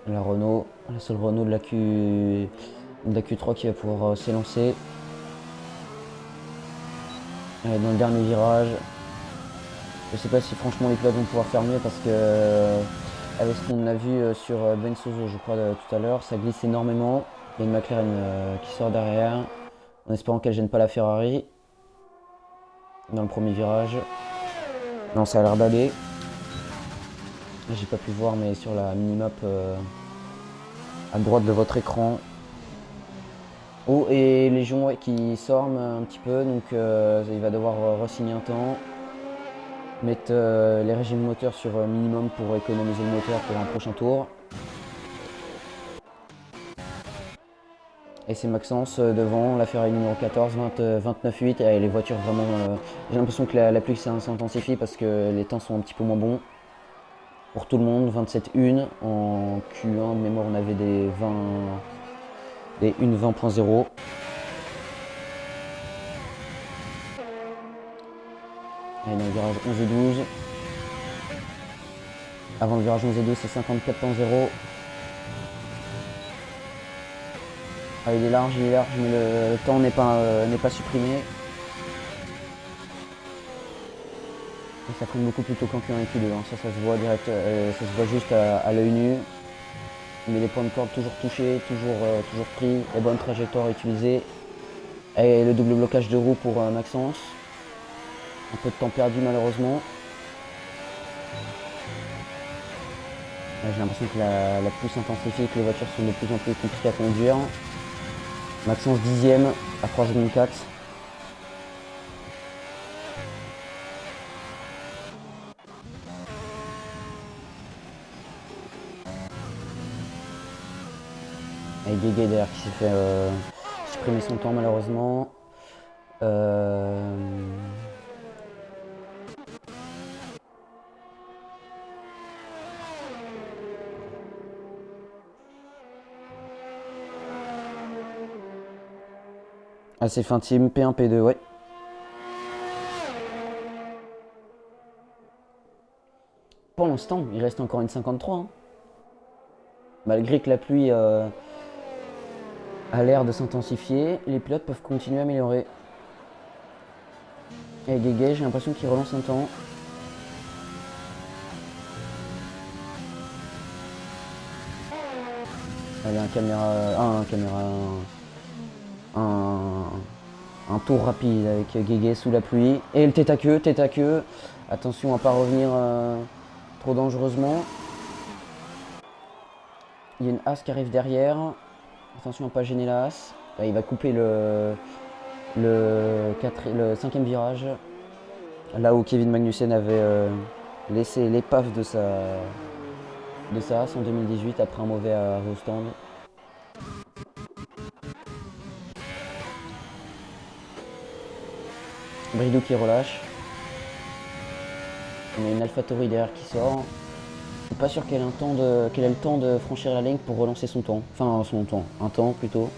A: La Renault, la seule Renault de la Q3 qui va pouvoir s'élancer. Dans le dernier virage. Je sais pas si franchement les pilotes vont pouvoir faire mieux parce que avec ce qu'on a vu sur Bensoso je crois tout à l'heure, ça glisse énormément. Il y a une McLaren qui sort derrière, en espérant qu'elle gêne pas la Ferrari. Dans le premier virage. Non, ça a l'air d'aller. J'ai pas pu voir mais sur la minimap à droite de votre écran. Oh et Légion qui sort un petit peu donc il va devoir re-signer un temps. Mettre les régimes moteurs sur minimum pour économiser le moteur pour un prochain tour. Et c'est Maxence devant, la Ferrari numéro 14, 29-8. Et les voitures vraiment... j'ai l'impression que la pluie s'intensifie parce que les temps sont un petit peu moins bons. Pour tout le monde, 27-1. En Q1 de mémoire on avait des 20.0. Et dans le virage 11 et 12. Avant le virage 11 et 12 c'est 54.0. Ah, il est large, mais le temps n'est pas supprimé. Et ça freine beaucoup plus tôt qu'en Q1 et Q2. Hein. Ça se voit direct, ça se voit juste à l'œil nu. Mais les points de corde toujours touchés, toujours pris, les bonnes trajectoires utilisées. Et le double blocage de roue pour Maxence. Un peu de temps perdu malheureusement. J'ai l'impression que la pluie s'intensifie, que les voitures sont de plus en plus compliquées à conduire. Maxence 10ème à 3 secondes 4. Et Guégué derrière qui s'est fait supprimer son temps malheureusement. Ah c'est fin team, P1, P2, ouais. Pour l'instant, il reste encore une 53. Hein. Malgré que la pluie a l'air de s'intensifier, les pilotes peuvent continuer à améliorer. Et Guégué, j'ai l'impression qu'il relance un temps. Allez, un tour rapide avec Guégué sous la pluie. Et le tête à queue. Attention à ne pas revenir trop dangereusement. Il y a une As qui arrive derrière. Attention à ne pas gêner la As. Là, il va couper le 5ème virage. Là où Kevin Magnussen avait laissé l'épave de sa As en 2018 après un mauvais arrêt au stand. Bridou qui relâche. On a une AlphaTauri derrière qui sort. Je suis pas sûr qu'elle ait le temps de franchir la ligne pour relancer son temps. Enfin, son temps. Un temps plutôt.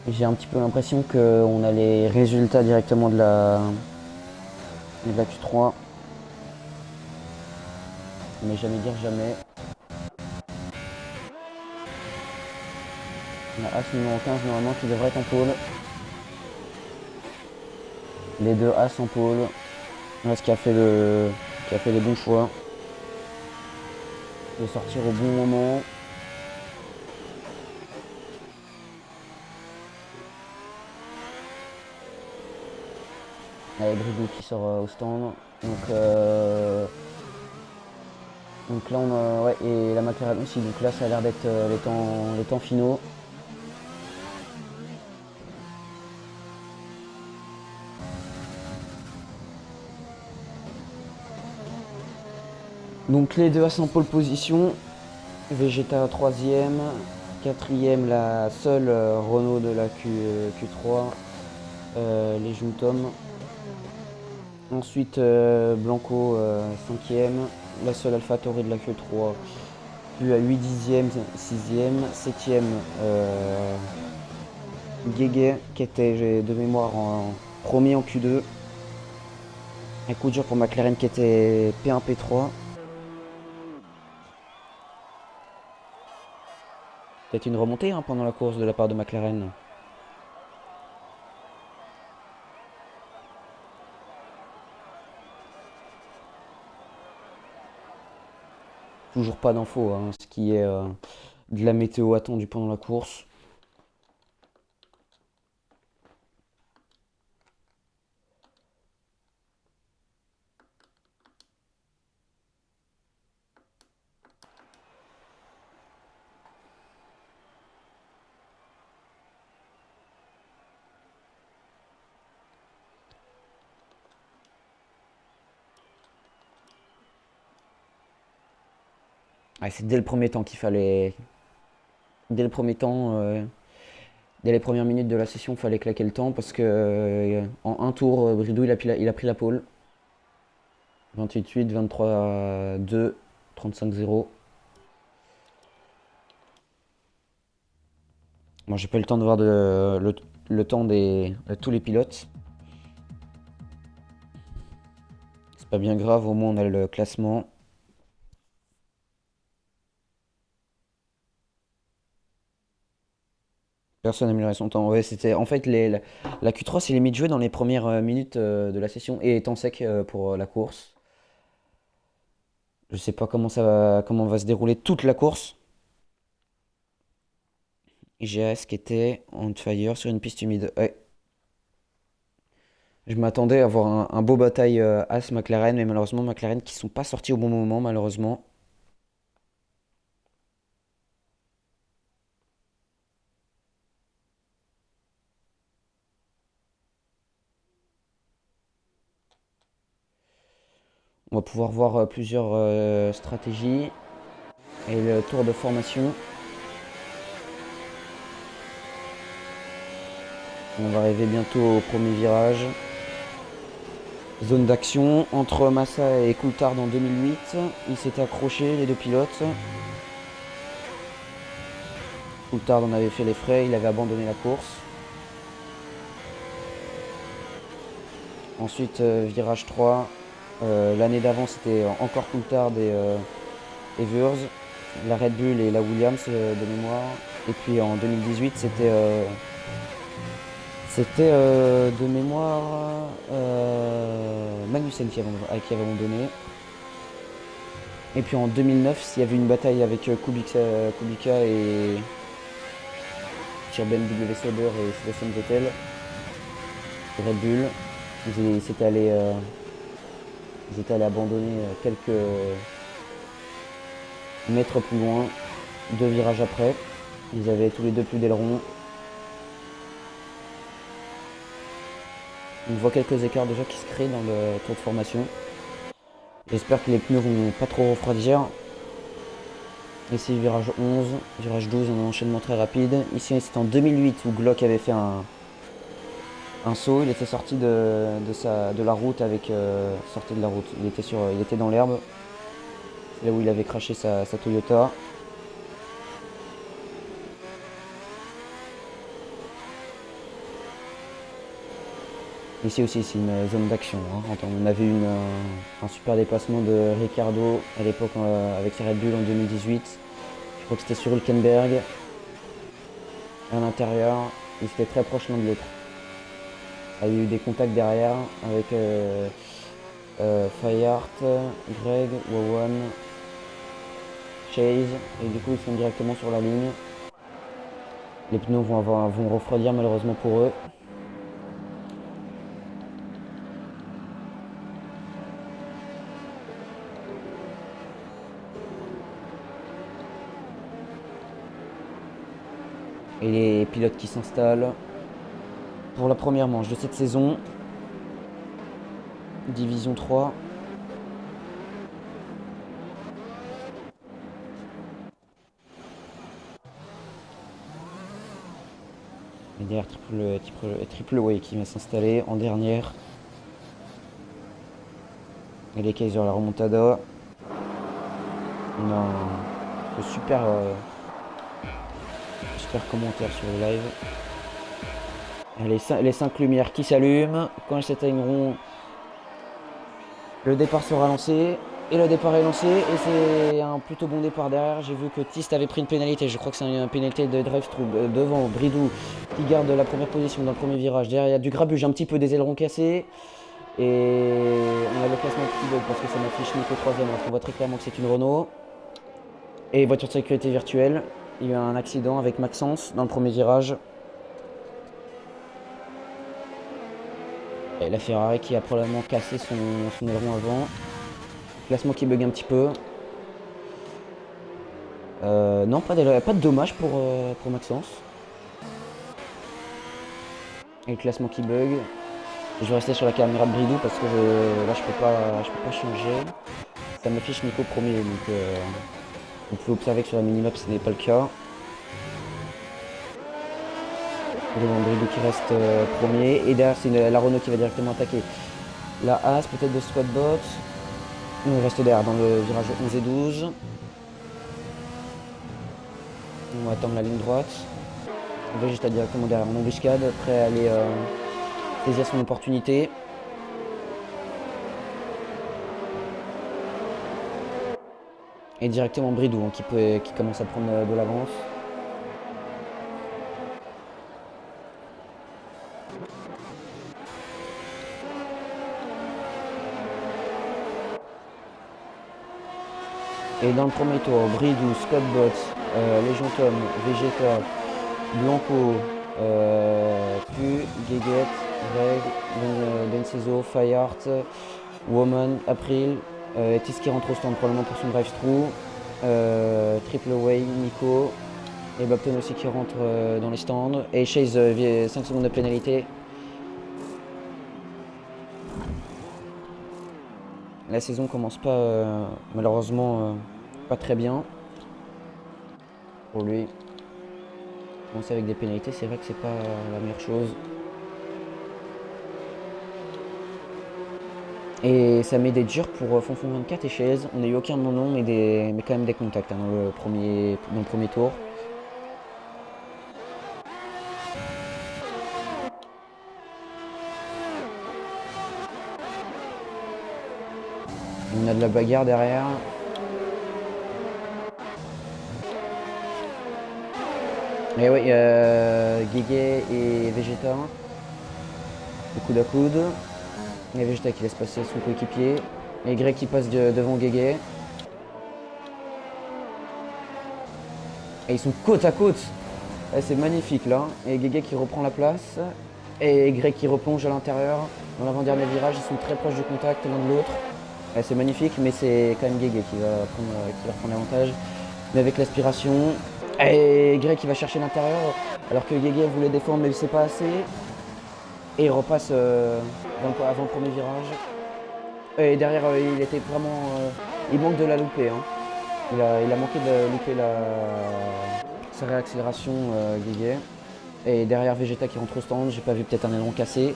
A: J'ai un petit peu l'impression qu'on a les résultats directement de la Q3. Mais jamais dire jamais. On a As numéro 15 normalement qui devrait être en pôle. Les deux As en pôle. As qui a fait les bons choix. De sortir au bon moment. Allez, Brigou qui sort au stand. Donc là on a, ouais, et la McLaren aussi, donc là ça a l'air d'être les temps finaux. Donc les deux As en pole position, Vegeta 3ème, 4ème la seule Renault de la Q3, les Juntom. Ensuite Blanco 5ème, la seule AlphaTauri de la Q3, puis à 8 dixièmes, 6ème, 7ème Guégué qui était de mémoire en premier en Q2. Un coup dur pour McLaren qui était P1, P3. Peut-être une remontée pendant la course de la part de McLaren. Toujours pas d'infos, ce qui est de la météo attendue pendant la course. Ouais, c'est dès le premier temps qu'il fallait. Dès le premier temps, dès les premières minutes de la session, il fallait claquer le temps parce que en un tour, Bridou il a pris la pole. 28-8, 23-2, 35-0. Moi, j'ai pas eu le temps de voir le temps de tous les pilotes. C'est pas bien grave, au moins on a le classement. Personne n'a amélioré son temps. Ouais, c'était en fait la Q3, c'est limite joué dans les premières minutes de la session et temps sec pour la course. Je sais pas comment va se dérouler toute la course. IGS qui était on fire sur une piste humide. Ouais. Je m'attendais à avoir un beau bataille As McLaren, mais malheureusement McLaren qui sont pas sortis au bon moment malheureusement. On va pouvoir voir plusieurs stratégies et le tour de formation. On va arriver bientôt au premier virage. Zone d'action entre Massa et Coulthard en 2008. Ils s'étaient accrochés les deux pilotes. Coulthard en avait fait les frais, il avait abandonné la course. Ensuite virage 3. L'année d'avant c'était encore Coulthard et Wurz. La Red Bull et la Williams de mémoire. Et puis en 2018 c'était de mémoire Magnussen qui avait abandonné. Et puis en 2009, il y avait une bataille avec Kubica et Tirben W. Sauber et Sebastian Vettel. Red Bull. Ils étaient allés abandonner quelques mètres plus loin, 2 virages après. Ils avaient tous les deux plus d'ailerons. On voit quelques écarts déjà qui se créent dans le tour de formation. J'espère que les pneus vont pas trop refroidir. Ici virage 11, virage 12, un enchaînement très rapide. Ici c'est en 2008 où Glock avait fait un saut. Il était sorti de la route avec sorti de la route. Il était dans l'herbe. C'est là où il avait craché sa Toyota. Ici aussi c'est une zone d'action. Hein. On avait eu un super dépassement de Ricciardo à l'époque avec sa Red Bull en 2018. Je crois que c'était sur Hülkenberg. À l'intérieur, ils étaient très proches l'un de l'autre. Il y a eu des contacts derrière avec Fayard, Greg, Wawan, Chase, et du coup ils sont directement sur la ligne. Les pneus vont refroidir malheureusement pour eux. Et les pilotes qui s'installent pour la première manche de cette saison. Division 3. Et derrière Triple Way qui va s'installer en dernière. Et les Kaiser, la remontada. On a un super commentaire sur le live. Les 5 lumières qui s'allument. Quand elles s'éteigneront, le départ sera lancé. Et le départ est lancé. Et c'est un plutôt bon départ derrière. J'ai vu que Tist avait pris une pénalité. Je crois que c'est une pénalité de drive-thru. Devant, Bridou qui garde la première position dans le premier virage. Derrière, il y a du grabuge, un petit peu des ailerons cassés. Et on a le classement qui bug parce que ça m'affiche Nico 3ème. On voit très clairement que c'est une Renault. Et voiture de sécurité virtuelle. Il y a eu un accident avec Maxence dans le premier virage. Et la Ferrari qui a probablement cassé son aileron avant. Classement qui bug un petit peu. Non, pas de dommage pour Maxence. Et le classement qui bug. Et je vais rester sur la caméra de Bridou parce que là je peux pas changer. Ça m'affiche Nico premier, donc vous pouvez observer que sur la minimap ce n'est pas le cas. Devant Bridou qui reste premier. Et derrière c'est la Renault qui va directement attaquer la As, peut-être de Squadbot. On reste derrière dans le virage 11 et 12. On va attendre la ligne droite. Vegeta directement derrière en embuscade, prêt à aller saisir son opportunité. Et directement Bridou hein, qui commence à prendre de l'avance. Et dans le premier tour, Bridou, Scottbot, Légion Tom, Vegeta, Blanco, Pu, Guéguette, Greg, Bencezo, Fayard, Woman, April, Tis qui rentre au stand probablement pour son drive-thru, Triple Way, Nico, et Bapton aussi qui rentre dans les stands, et Chase 5 secondes de pénalité. La saison commence pas, malheureusement, pas très bien pour lui. Commencer avec des pénalités, c'est vrai que c'est pas la meilleure chose. Et ça met des durs pour Fonfon 24 et Chaise. On n'a eu aucun de mon nom, mais quand même des contacts hein, dans le premier tour. On a de la bagarre derrière. Et oui, Guégué et Vegeta. Le coude à coude. Et Vegeta qui laisse passer son coéquipier. Et Greg qui passe devant Guégué. Et ils sont côte à côte. C'est magnifique là. Et Guégué qui reprend la place. Et Greg qui replonge à l'intérieur. Dans l'avant-dernier virage, ils sont très proches du contact l'un de l'autre. C'est magnifique, mais c'est quand même Guégué qui va prendre l'avantage. Mais avec l'aspiration. Et Greg qui va chercher l'intérieur. Alors que Guégué voulait défendre, mais c'est pas assez. Et il repasse avant le premier virage. Et derrière, il était vraiment. Il manque de la louper. Hein. Il a manqué de louper sa réaccélération, Guégué. Et derrière Vegeta qui rentre au stand, j'ai pas vu peut-être un aileron cassé.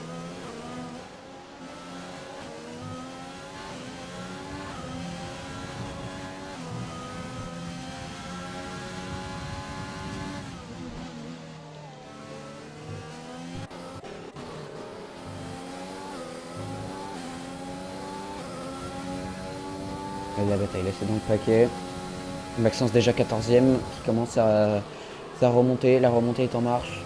A: Et la bataille laissée dans le paquet. Maxence déjà 14ème qui commence à remonter. La remontée est en marche.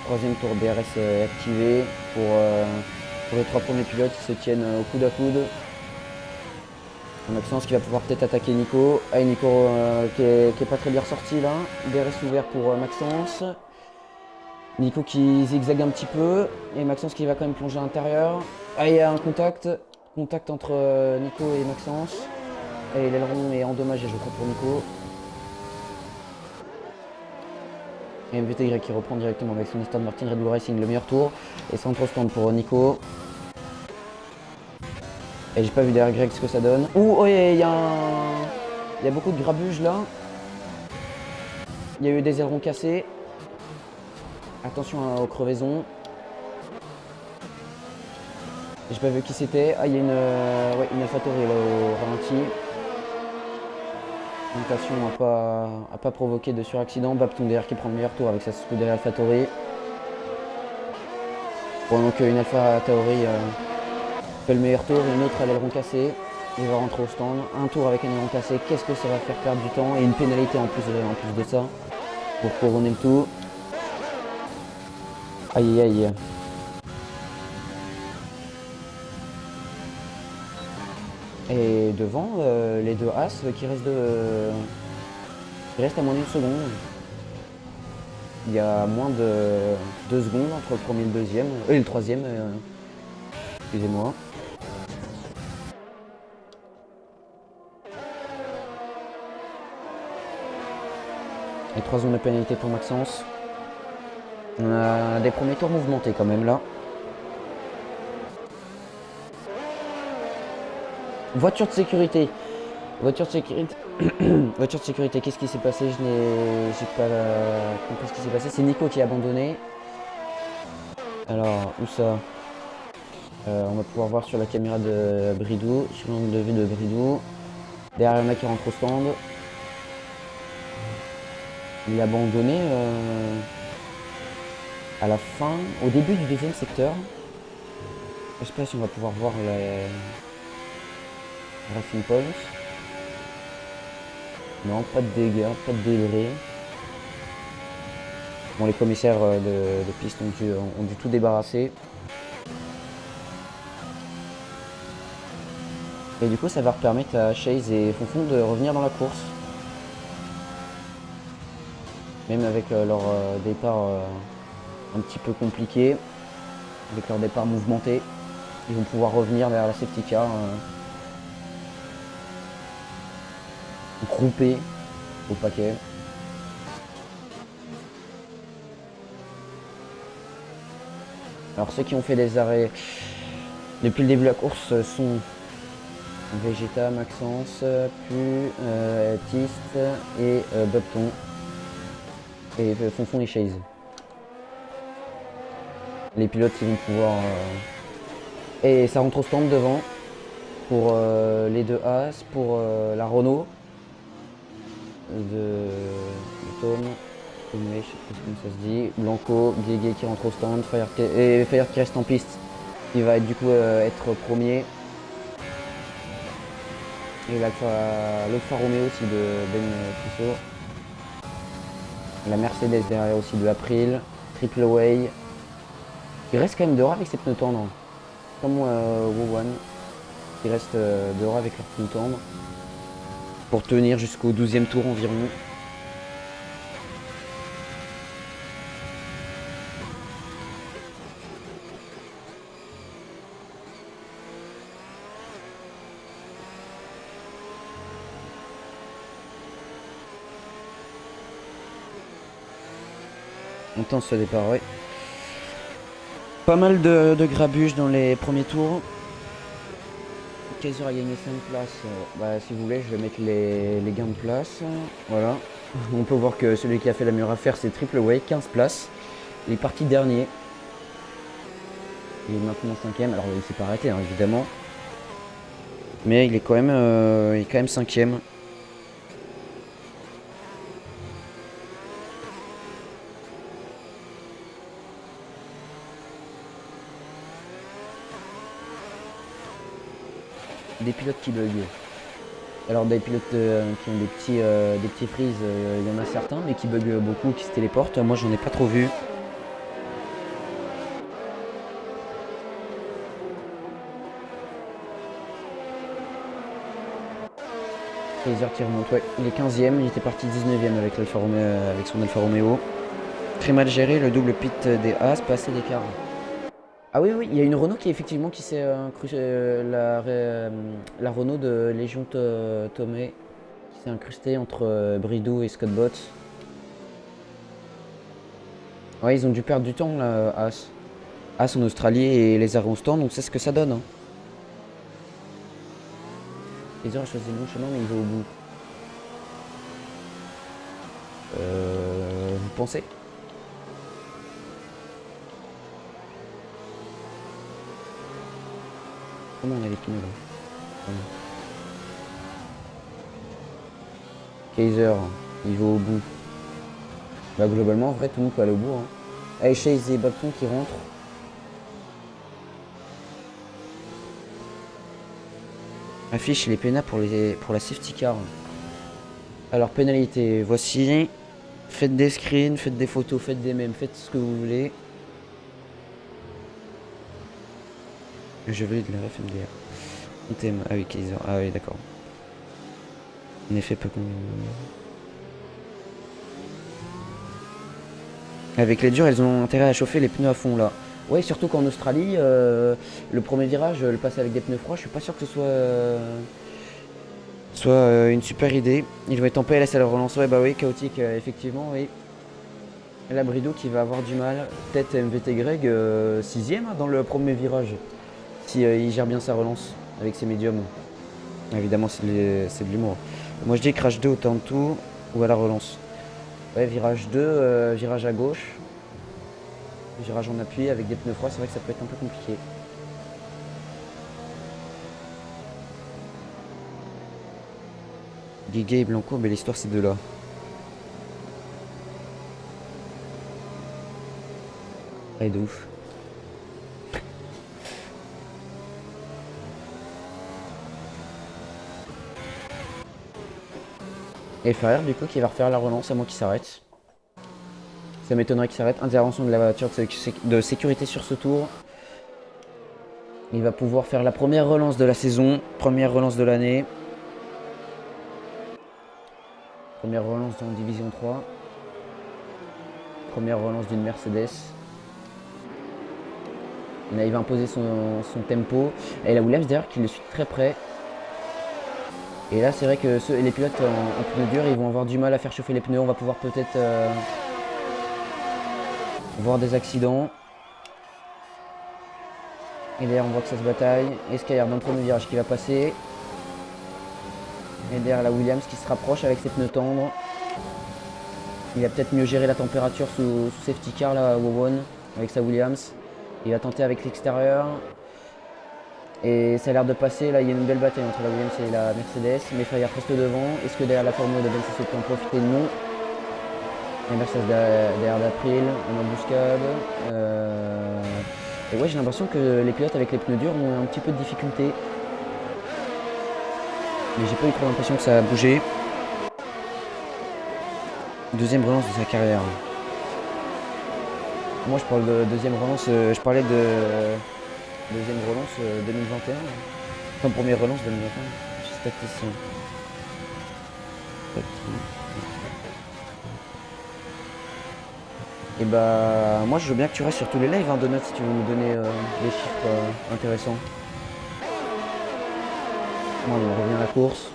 A: Troisième tour DRS activé pour les 3 premiers pilotes qui se tiennent au coude à coude. Maxence qui va pouvoir peut-être attaquer Nico. Ah, Nico qui est pas très bien ressorti là. DRS ouvert pour Maxence. Nico qui zigzague un petit peu. Et Maxence qui va quand même plonger à l'intérieur. Ah, il y a un contact. Contact entre Nico et Maxence. Et l'aileron est endommagé je crois pour Nico. Et MVTY qui reprend directement avec son Aston Martin Red Bull Racing le meilleur tour. Et centre stand pour Nico. Et j'ai pas vu derrière Greg ce que ça donne. Ouh, oh, il y a beaucoup de grabuge là. Il y a eu des ailerons cassés. Attention aux crevaisons. J'ai pas vu qui c'était. Ah, il y a une AlphaTauri là au ralenti. Attention à pas provoquer de suraccident. Bapton derrière qui prend le meilleur tour avec sa Scuderia AlphaTauri. Pendant qu'une AlphaTauri fait le meilleur tour, une autre à l'aileron cassé. Il va rentrer au stand. Un tour avec un aileron cassé. Qu'est-ce que ça va faire perdre du temps? Et une pénalité en plus de ça. Pour couronner le tout. Aïe aïe. Et devant, les deux As qui restent à moins d'une seconde. Il y a moins de 2 secondes entre le premier et le deuxième. Et le troisième, excusez-moi. Et 3 zones de pénalité pour Maxence. On a des premiers tours mouvementés quand même là. Voiture de sécurité. Voiture de sécurité. Voiture de sécurité, qu'est-ce qui s'est passé? J'ai pas compris ce qui s'est passé. C'est Nico qui a abandonné. Alors, où ça? On va pouvoir voir sur la caméra de Bridou, sur l'angle de vue de Bridou. Derrière, il y en a qui rentrent au stand. Il a abandonné à la fin, au début du deuxième secteur. Je sais pas si on va pouvoir voir les Racing Points. Non, pas de dégâts, pas de débris. Bon, les commissaires de piste ont dû tout débarrasser. Et du coup, ça va permettre à Chase et Fonfon de revenir dans la course. Même avec leur départ un petit peu compliqué, avec leur départ mouvementé, ils vont pouvoir revenir vers la safety car groupés au paquet. Alors ceux qui ont fait des arrêts depuis le début de la course sont Vegeta, Maxence, Tist et Bupton. Et Fonfon et Chase. Les pilotes ils vont pouvoir... Et ça rentre au stand devant pour les deux As, pour la Renault de Tom, je sais pas comment ça se dit, Blanco, Guégué qui rentre au stand, et Fire qui reste en piste, qui va du coup être premier. Et l'Alfa Romeo aussi de Ben Tissot. La Mercedes derrière aussi de April, Triple Way. Il reste quand même dehors avec ses pneus tendres. Comme Wowan, qui reste dehors avec leurs pneus tendres. Pour tenir jusqu'au 12e tour environ. On tente ce départ, ouais. Pas mal de grabuge dans les premiers tours. Kaiser a gagné 5 places. Bah, si vous voulez, je vais mettre les gains de place. Voilà. On peut voir que celui qui a fait la meilleure affaire, c'est Triple Way, 15 places. Il est parti dernier. Il est maintenant 5ème. Alors, il s'est pas arrêté, hein, évidemment. Mais il est quand même 5ème. Des pilotes qui bug. Alors des pilotes qui ont des petits freeze, il y en a certains, mais qui bug beaucoup, qui se téléportent. Moi, j'en ai pas trop vu. Kaiser qui remonte, ouais. Il est 15ème, il était parti 19ème avec son Alfa Romeo. Très mal géré, le double pit des As, pas assez d'écart. Ah oui, oui, il y a une Renault qui effectivement qui s'est la Renault de Légion Tomé qui s'est incrustée entre Bridou et Scott Bott. Ouais, ils ont dû perdre du temps là, As. As en Australie et les arrêts au stand, donc c'est ce que ça donne. Hein. Les heures ont choisi le bon chemin, mais il va au bout. Vous pensez? Comment on a les pneus là? Kaiser, il va au bout. Bah globalement, en vrai, tout le monde peut aller au bout. Hein. Allez, Chase et Bapton qui rentrent. Affiche les pénals pour la safety car. Alors, pénalité, voici. Faites des screens, faites des photos, faites des mèmes, faites ce que vous voulez. Je valide la FMDR. On t'aime. Ah oui, Kaiser. Ah oui, d'accord. En effet, peu con. Avec les durs, elles ont intérêt à chauffer les pneus à fond là. Ouais, surtout qu'en Australie, le premier virage, le passer avec des pneus froids, je suis pas sûr que ce soit une super idée. Il va être en PLS à la relance. Ouais, bah oui, chaotique, effectivement, oui. La Brido qui va avoir du mal. Peut-être MVT Greg, 6ème dans le premier virage. Si il gère bien sa relance avec ses médiums. Évidemment, c'est de l'humour. Moi, je dis crash 2 au temps de tout ou à la relance. Ouais, virage 2, virage à gauche. Virage en appui avec des pneus froids, c'est vrai que ça peut être un peu compliqué. Guiguet et Blanco, mais l'histoire c'est de là. Ouais, de ouf. Et Ferrer du coup qui va refaire la relance à moins qu'il s'arrête. Ça m'étonnerait qu'il s'arrête. Intervention de la voiture de sécurité sur ce tour. Il va pouvoir faire la première relance de la saison, première relance de l'année. Première relance en Division 3. Première relance d'une Mercedes. Là, il va imposer son tempo. Et la Williams d'ailleurs qui le suit très près. Et là, c'est vrai que les pilotes en pneus durs, ils vont avoir du mal à faire chauffer les pneus. On va pouvoir peut-être voir des accidents. Et derrière, on voit que ça se bataille. Et Skyard dans le premier virage qui va passer. Et derrière, la Williams qui se rapproche avec ses pneus tendres. Il va peut-être mieux gérer la température sous safety car là, Wowon, avec sa Williams. Il va tenter avec l'extérieur. Et ça a l'air de passer, là il y a une belle bataille entre la Williams et la Mercedes. Mais Ferrier reste devant. Est-ce que derrière la Formule de Ben Sasso peut en profiter? Non. La Mercedes derrière d'April, en embuscade. Et ouais, j'ai l'impression que les pilotes avec les pneus durs ont un petit peu de difficulté. Mais j'ai pas eu trop l'impression que ça a bougé. Deuxième relance de sa carrière. Moi je parle de deuxième relance, je parlais de deuxième relance 2021. Enfin première relance 2021. Je suis statisticien. Et bah moi je veux bien que tu restes sur tous les lives hein, Donut si tu veux nous donner des chiffres intéressants. Bon, allez, on revient à la course.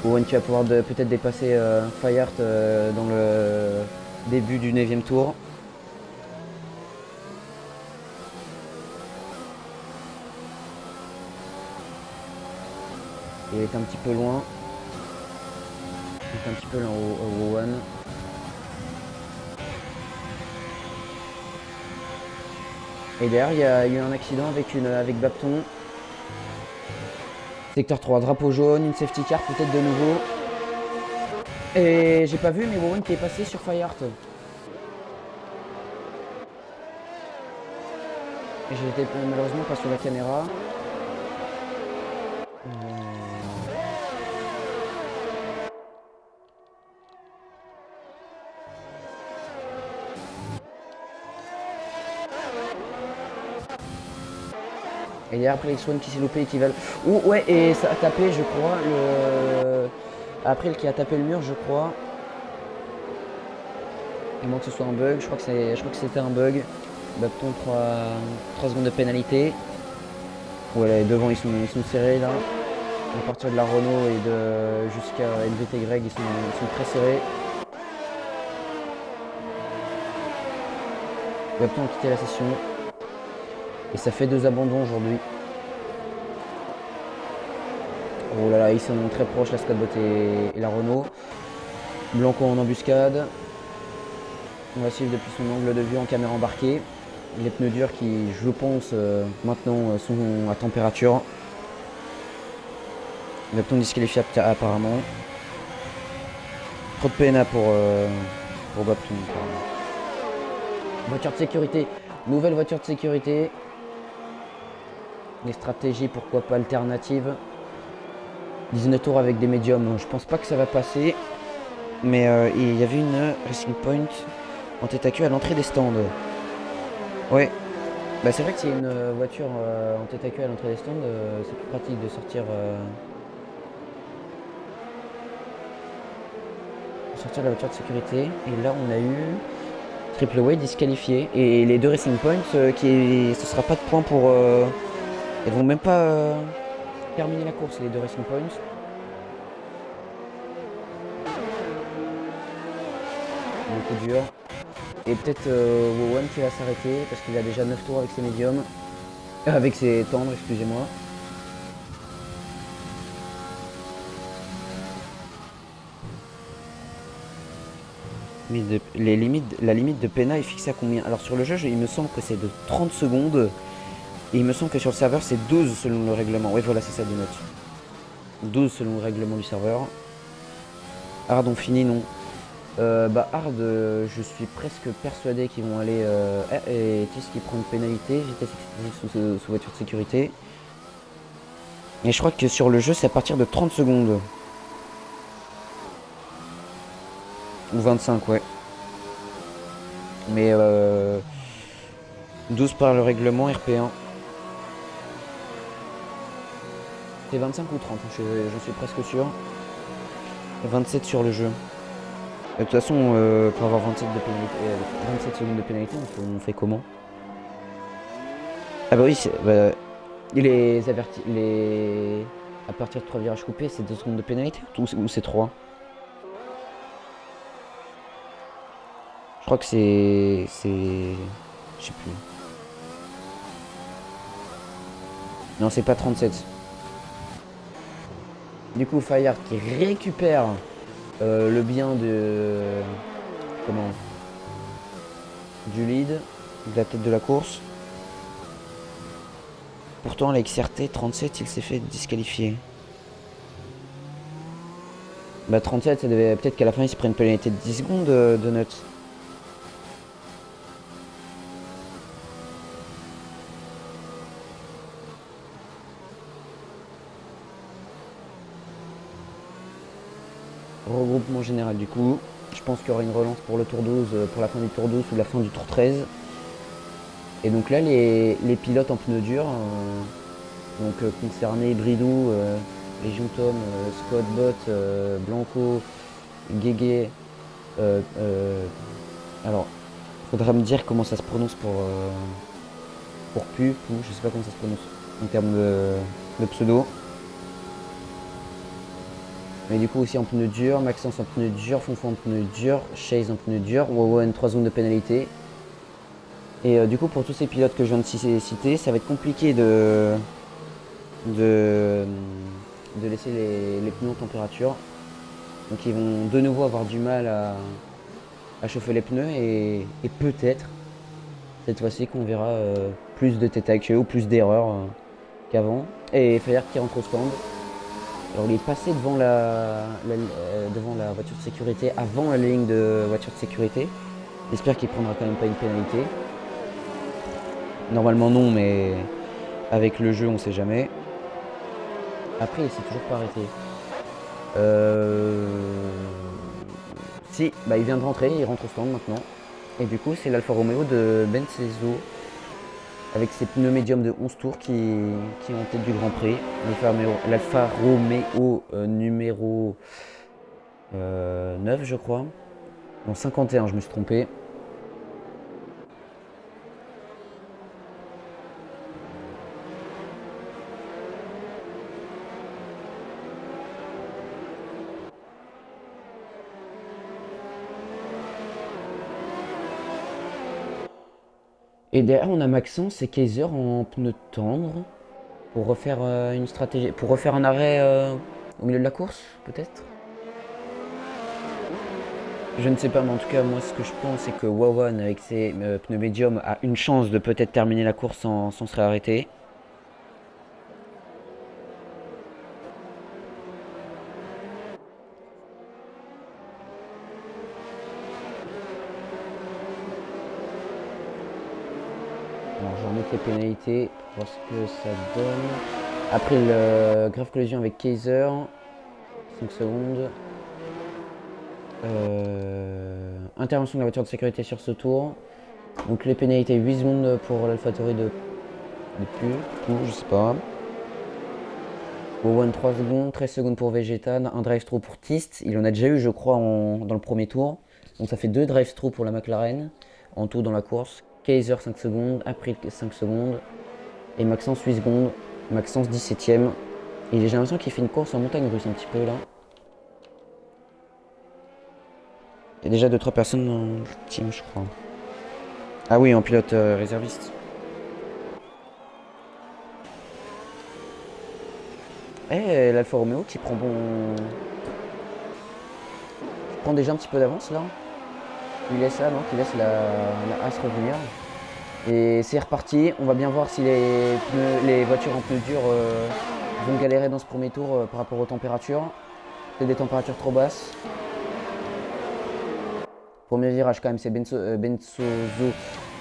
A: Owen qui va pouvoir peut-être dépasser Fayard dans Début du 9e tour. Il est un petit peu loin. Il est un petit peu là au one. Et derrière, il y a eu un accident avec Bapton. Secteur 3, drapeau jaune, une safety car peut-être de nouveau. Et j'ai pas vu, mais Warren qui est passé sur Fireheart. J'étais malheureusement pas sur la caméra. Et derrière, après, X1 qui s'est loupé et qui va... ouais, et ça a tapé, je crois, Après, qui a tapé le mur, je crois. À moins que ce soit un bug, je crois que c'était un bug. Bapton, 3 secondes de pénalité. Voilà, devant, ils sont serrés, là. À partir de la Renault et jusqu'à LVT Greg, ils sont très serrés. Bapton a quitté la session. Et ça fait 2 abandons aujourd'hui. Oh là là, ils sont très proches, la Scottbot et la Renault. Blanco en embuscade. On va suivre depuis son angle de vue en caméra embarquée. Les pneus durs qui, je pense, maintenant sont à température. Bapton disqualifié apparemment. Trop de PNA pour Bapton. Voiture de sécurité. Nouvelle voiture de sécurité. Les stratégies, pourquoi pas alternatives. 19 tours avec des médiums. Je pense pas que ça va passer. Mais il y avait une Racing Point en tête à queue à l'entrée des stands. Ouais. Bah c'est vrai que s'il y a une voiture en tête à queue à l'entrée des stands, c'est plus pratique de sortir la voiture de sécurité. Et là on a eu Triple Way disqualifié. Et les 2 Racing Points ce sera pas de points pour... Ils vont même pas terminer la course, les 2 Racing Points. Un coup dur. Et peut-être Wowan qui va s'arrêter parce qu'il a déjà 9 tours avec ses médiums. Avec ses tendres, excusez-moi. La limite de PENA est fixée à combien? Alors sur le jeu, il me semble que c'est de 30 secondes. Et il me semble que sur le serveur, c'est 12 selon le règlement. Oui, voilà, c'est ça, des notes. 12 selon le règlement du serveur. Hard, on finit, non. Hard, je suis presque persuadé qu'ils vont aller... et Tis qui prend une pénalité, vitesse excessive sous voiture de sécurité. Et je crois que sur le jeu, c'est à partir de 30 secondes. Ou 25, ouais. Mais 12 par le règlement RP1. C'est 25 ou 30, je suis presque sûr. 27 sur le jeu. De toute façon, pour avoir 27 secondes de pénalité, on fait comment? Ah bah oui, à partir de 3 virages coupés, c'est 2 secondes de pénalité ou c'est 3? Je crois que c'est... Je sais plus. Non, c'est pas 37. Du coup, Fireheart qui récupère le bien de... Comment? Du lead, de la tête de la course. Pourtant, la XRT 37, il s'est fait disqualifier. Bah 37, ça devait... Peut-être qu'à la fin, il se prend une pénalité de 10 secondes de notes. Regroupement général du coup. Je pense qu'il y aura une relance pour le tour 12, pour la fin du tour 12 ou la fin du tour 13. Et donc là, les pilotes en pneus durs, donc concernés Bridou, Légion Tom, Scott Bott, Blanco, Guégué. Alors, faudra me dire comment ça se prononce pour Pu, je sais pas comment ça se prononce en termes de pseudo. Mais du coup aussi en pneus durs, Maxence en pneus durs, Fonfon en pneus durs, Chase en pneus durs, Wawan 3 zones de pénalité. Et du coup pour tous ces pilotes que je viens de citer, ça va être compliqué de laisser les pneus en température. Donc ils vont de nouveau avoir du mal à chauffer les pneus et peut-être cette fois-ci qu'on verra plus de tête à queue ou plus d'erreurs qu'avant. Et Fayard qui rentre au stand. Alors il est passé devant devant la voiture de sécurité avant la ligne de voiture de sécurité. J'espère qu'il prendra quand même pas une pénalité. Normalement non, mais avec le jeu on sait jamais. Après il s'est toujours pas arrêté. Si, bah il vient de rentrer, il rentre au stand maintenant. Et du coup c'est l'Alfa Romeo de Benceso avec ses pneus médiums de 11 tours qui est en tête du Grand Prix. L'Alfa Romeo numéro 9 je crois. Non 51, je me suis trompé. Et derrière on a Maxence et Kaiser en pneus tendres pour refaire une stratégie, pour refaire un arrêt au milieu de la course peut-être. Je ne sais pas, mais en tout cas moi ce que je pense c'est que Wawan avec ses pneus médiums a une chance de peut-être terminer la course sans se réarrêter. Alors je vais remettre les pénalités pour voir ce que ça donne. Après le grave collision avec Kaiser, 5 secondes. Intervention de la voiture de sécurité sur ce tour. Donc les pénalités 8 secondes pour l'AlphaTauri de plus, je sais pas. Owen 3 secondes, 13 secondes pour Vegeta, un drive-thru pour Tist. Il en a déjà eu je crois dans le premier tour. Donc ça fait 2 drive-thru pour la McLaren en tout dans la course. Kaiser 5 secondes, April 5 secondes et Maxence 8 secondes. Maxence 17ème. Et j'ai l'impression qu'il fait une course en montagne russe un petit peu là. Il y a déjà 2-3 personnes dans le team je crois. Ah oui, en pilote réserviste. Eh, l'Alfa Romeo qui prend déjà un petit peu d'avance là. Il laisse ça, non, qui laisse la As revenir. Et c'est reparti. On va bien voir si les voitures en pneus durs vont galérer dans ce premier tour par rapport aux températures. C'est des températures trop basses. Premier virage quand même, c'est Benzozo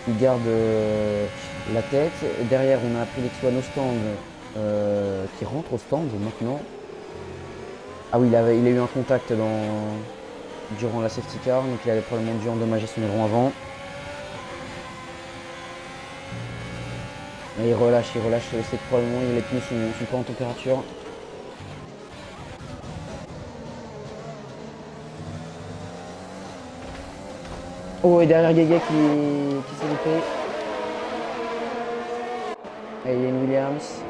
A: qui garde la tête. Derrière, on a appris l'X1 au stand qui rentre au stand maintenant. Ah oui, il a eu un contact durant la safety car, donc il avait probablement dû endommager son aileron avant. Et il relâche, c'est probablement les pneus sont pas en température. Oh, et derrière Guégué qui s'est loupé. Et il y a une Williams,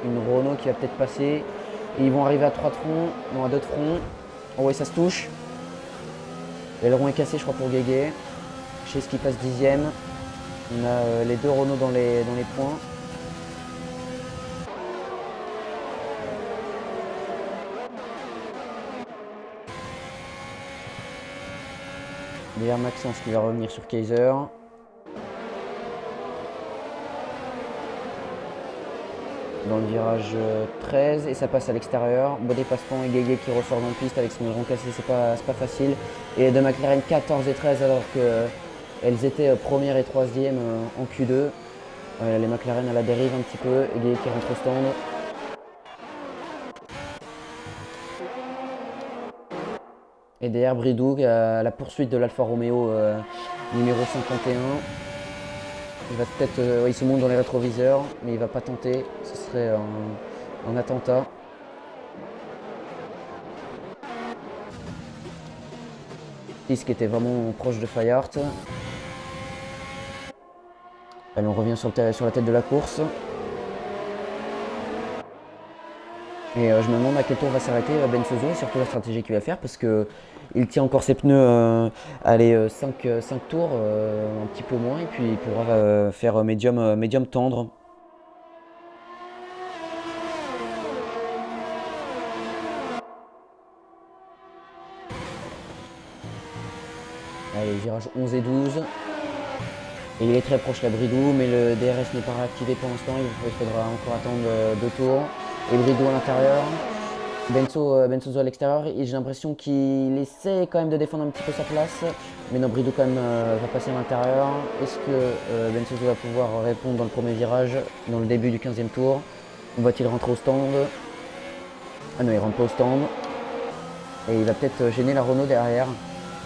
A: une Renault qui va peut-être passer. Et ils vont arriver à 3 troncs, non à 2 troncs. Oh et ça se touche. L'aileron est cassé je crois pour Guégué. Chez ce qui passe 10ème. On a les 2 Renault dans les points. Derrière Maxence qui va revenir sur Kaiser. Dans le virage 13 et ça passe à l'extérieur. Beau dépassement et Guégué qui ressort dans la piste avec son aileron cassé, c'est pas facile. Et de McLaren 14 et 13 alors qu'elles étaient première et troisième en Q2. Les McLaren à la dérive un petit peu et Guégué qui rentre au stand. Et derrière Bridou à la poursuite de l'Alfa Romeo numéro 51. Il va peut-être, il se monte dans les rétroviseurs, mais il va pas tenter. Ce serait un attentat. Tis qui était vraiment proche de Fayard. Allez, on revient sur la tête de la course. Et je me demande à quel tour va s'arrêter Bensozo et surtout la stratégie qu'il va faire parce que il tient encore ses pneus allez, 5 tours, un petit peu moins, et puis il pourra faire médium tendre. Allez, virage 11 et 12. Et il est très proche la Bridou, mais le DRS n'est pas réactivé pour l'instant, il faudra encore attendre 2 tours. Et Bridou à l'intérieur. Bensozo à l'extérieur, et j'ai l'impression qu'il essaie quand même de défendre un petit peu sa place, mais non, Bridou quand même va passer à l'intérieur. Est-ce que Bensozo va pouvoir répondre dans le premier virage, dans le début du 15e tour? Va-t-il rentrer au stand? Ah non, il rentre pas au stand. Et il va peut-être gêner la Renault derrière.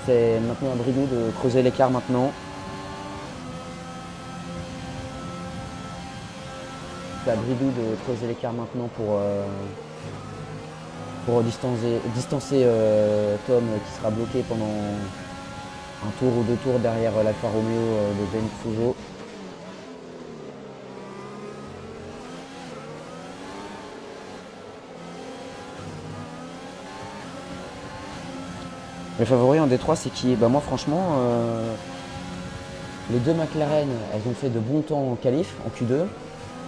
A: C'est maintenant à Bridou de creuser l'écart maintenant. C'est à Bridou de creuser l'écart maintenant pour distancer Tom qui sera bloqué pendant un tour ou 2 tours derrière l'Alfa Romeo de Bensozo. Le favori en D3 c'est qui? Bah moi franchement les deux McLaren elles ont fait de bons temps en qualif, en Q2.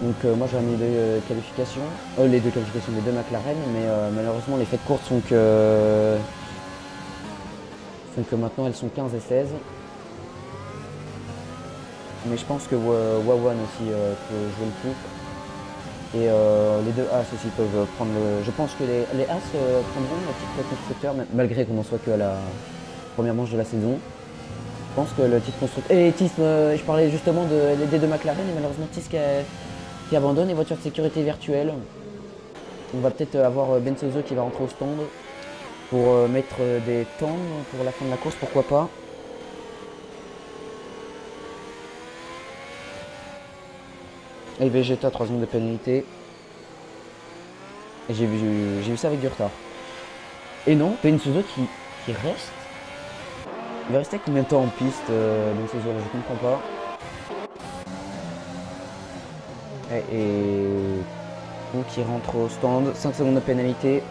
A: Donc moi j'ai mis les deux qualifications des deux McLaren, mais malheureusement les faits de course sont que maintenant elles sont 15 et 16. Mais je pense que Wawan aussi peut jouer le titre. Et les deux As aussi peuvent prendre le. Je pense que les As prendront le titre constructeur, malgré qu'on n'en soit que à la première manche de la saison. Je pense que le titre constructeur. Et Tis, je parlais justement des deux McLaren, et malheureusement Tis qui abandonne, et voiture de sécurité virtuelle. On va peut-être avoir Bensozo qui va rentrer au stand pour mettre des temps pour la fin de la course, pourquoi pas. Et Vegeta 3 secondes de pénalité. Et j'ai vu ça avec du retard. Et non, Bensozo qui reste. Il va rester combien de temps en piste, Bensozo, je comprends pas. Et donc il rentre au stand, 5 secondes de pénalité.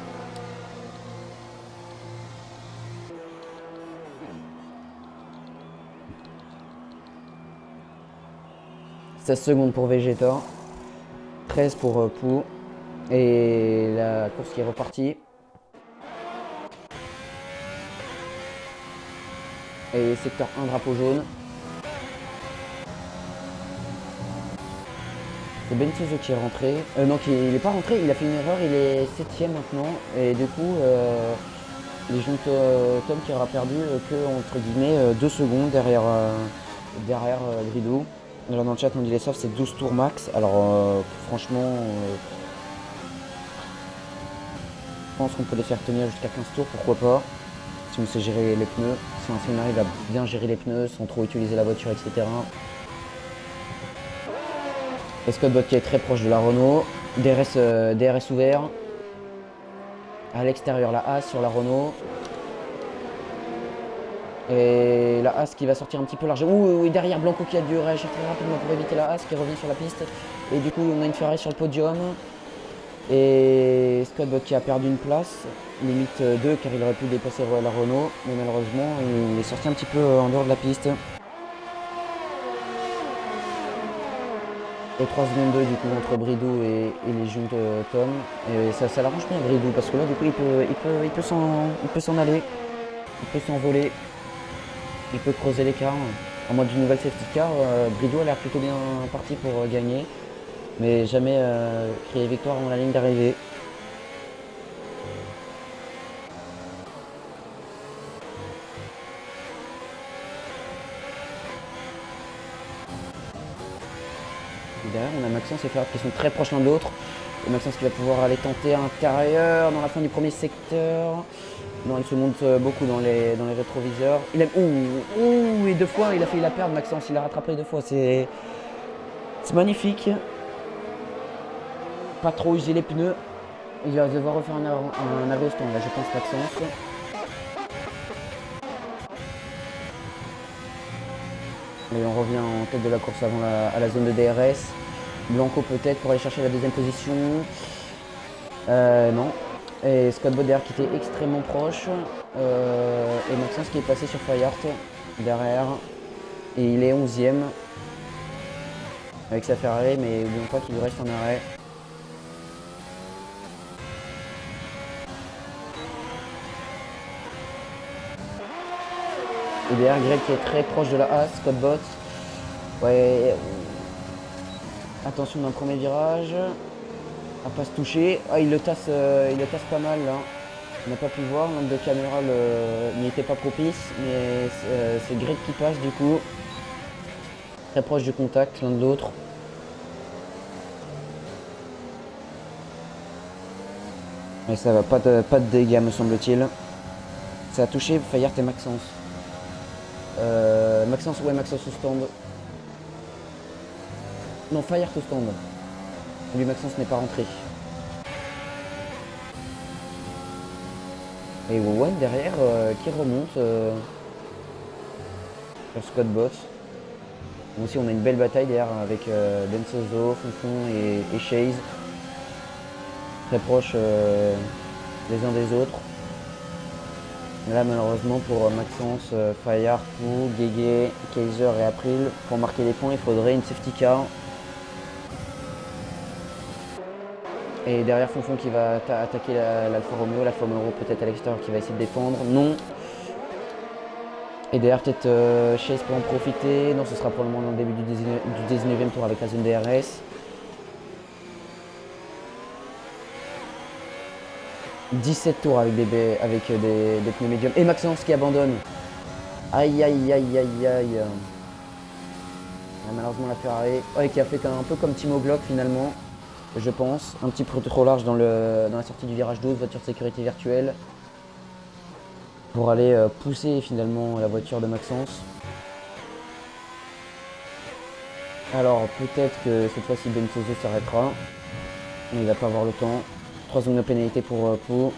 A: « 16 secondes pour Vegeta, 13 pour Pou, et la course qui est repartie. Et secteur 1, drapeau jaune. C'est Bensozo qui est rentré. Non, il n'est pas rentré, il a fait une erreur, il est 7ème maintenant. Et du coup, les jeunes Tom qui aura perdu que entre guillemets 2 secondes derrière Bridou. Là dans le chat on dit les softs c'est 12 tours max. Alors franchement je pense qu'on peut les faire tenir jusqu'à 15 tours, pourquoi pas. Si on sait gérer les pneus, si on arrive à bien gérer les pneus sans trop utiliser la voiture, etc. Scott Bott qui est très proche de la Renault. DRS ouvert. À l'extérieur la As sur la Renault. Et la As qui va sortir un petit peu large. Ouh, derrière Blanco qui a dû réagir très rapidement pour éviter la As qui revient sur la piste. Et du coup on a une Ferrari sur le podium. Et Scott Bott qui a perdu une place. Limite 2 car il aurait pu dépasser la Renault. Mais malheureusement il est sorti un petit peu en dehors de la piste. Et 3 secondes 2 du coup entre Bridou et les jeunes Tom. Et ça l'arrange bien Bridou parce que là du coup il peut s'en aller. Il peut s'envoler. Il peut creuser l'écart. À moins d'une nouvelle safety car, Bridou a l'air plutôt bien parti pour gagner. Mais jamais crier victoire avant la ligne d'arrivée. Derrière on a Maxence et Ferrari qui sont très proches l'un de l'autre. Et Maxence qui va pouvoir aller tenter à l'intérieur dans la fin du premier secteur. Non, il se monte beaucoup dans les rétroviseurs. Et 2 fois, il a failli la perdre, Maxence. Il a rattrapé 2 fois. C'est magnifique. Pas trop user les pneus. Il va devoir refaire un arrêt au stand, là, je pense, Maxence. Et on revient en tête de la course à la zone de DRS. Blanco peut-être pour aller chercher la 2ème position. Non. Et Scott Bott derrière qui était extrêmement proche. Et Maxence qui est passé sur Fayart derrière. Et il est 11e avec sa Ferrari, mais n'oublions pas qu'il reste en arrêt. Et derrière Greg qui est très proche de la A, Scott Bott. Ouais. Attention dans le premier virage. À pas se toucher. Ah, il le tasse pas mal là. On n'a pas pu voir, l'angle de caméra n'y était pas propice, mais c'est Greg qui passe du coup. Très proche du contact l'un de l'autre. Mais ça va, pas de dégâts me semble-t-il. Ça a touché Fayart et Maxence. Maxence au stand. Non, Fayart au stand. Lui, Maxence n'est pas rentré. Et Wowan derrière qui remonte sur Scott Bott. Aussi, on a une belle bataille derrière avec Bensozo, Fonfon et Chase. Très proches les uns des autres. Là, malheureusement, pour Maxence, Fayard, Pou, Guégué, Kaiser et April, pour marquer les points, il faudrait une safety car. Et derrière Fonfon qui va attaquer l'Alfa Romeo. L'Alfa Romeo peut-être à l'extérieur qui va essayer de défendre. Non. Et derrière peut-être Chase peut en profiter. Non, ce sera probablement dans le début du 19e tour avec la zone DRS. 17 tours avec des pneus médiums. Et Maxence qui abandonne. Aïe aïe aïe aïe aïe. Malheureusement la Ferrari. Ouais, qui a fait un peu comme Timo Glock finalement. Je pense. Un petit peu trop large dans la sortie du virage 12, voiture de sécurité virtuelle. Pour aller pousser finalement la voiture de Maxence. Alors peut-être que cette fois-ci Bensozo s'arrêtera. Mais il va pas avoir le temps. 3 zones de pénalité pour Pau.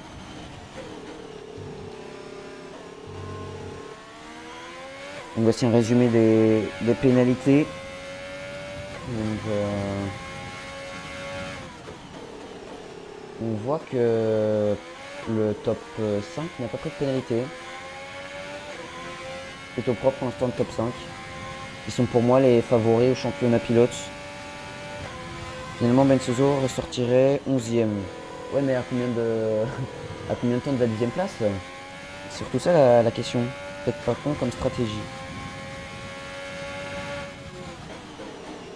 A: Donc voici un résumé des pénalités. Donc, on voit que le top 5 n'a pas pris de pénalité. Plutôt propre pour l'instant le top 5. Ils sont pour moi les favoris au championnat pilote. Finalement Bensozo ressortirait 11e. Ouais, mais à combien de temps de la 10e place? C'est surtout ça la question. Peut-être pas con comme stratégie.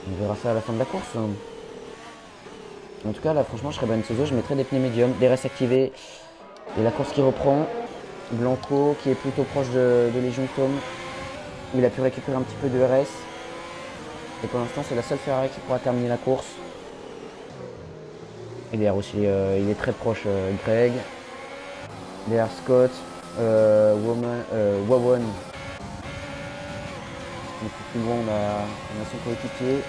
A: On verra ça à la fin de la course. En tout cas, là, franchement, je serais Bensozo, je mettrais des pneus médiums, des restes activés. Et la course qui reprend. Blanco qui est plutôt proche de Légion Tom. Il a pu récupérer un petit peu de RS. Et pour l'instant, c'est la seule Ferrari qui pourra terminer la course. Et derrière aussi, il est très proche Greg. Derrière Scott, Wawan. Donc plus loin, on a son coéquipier.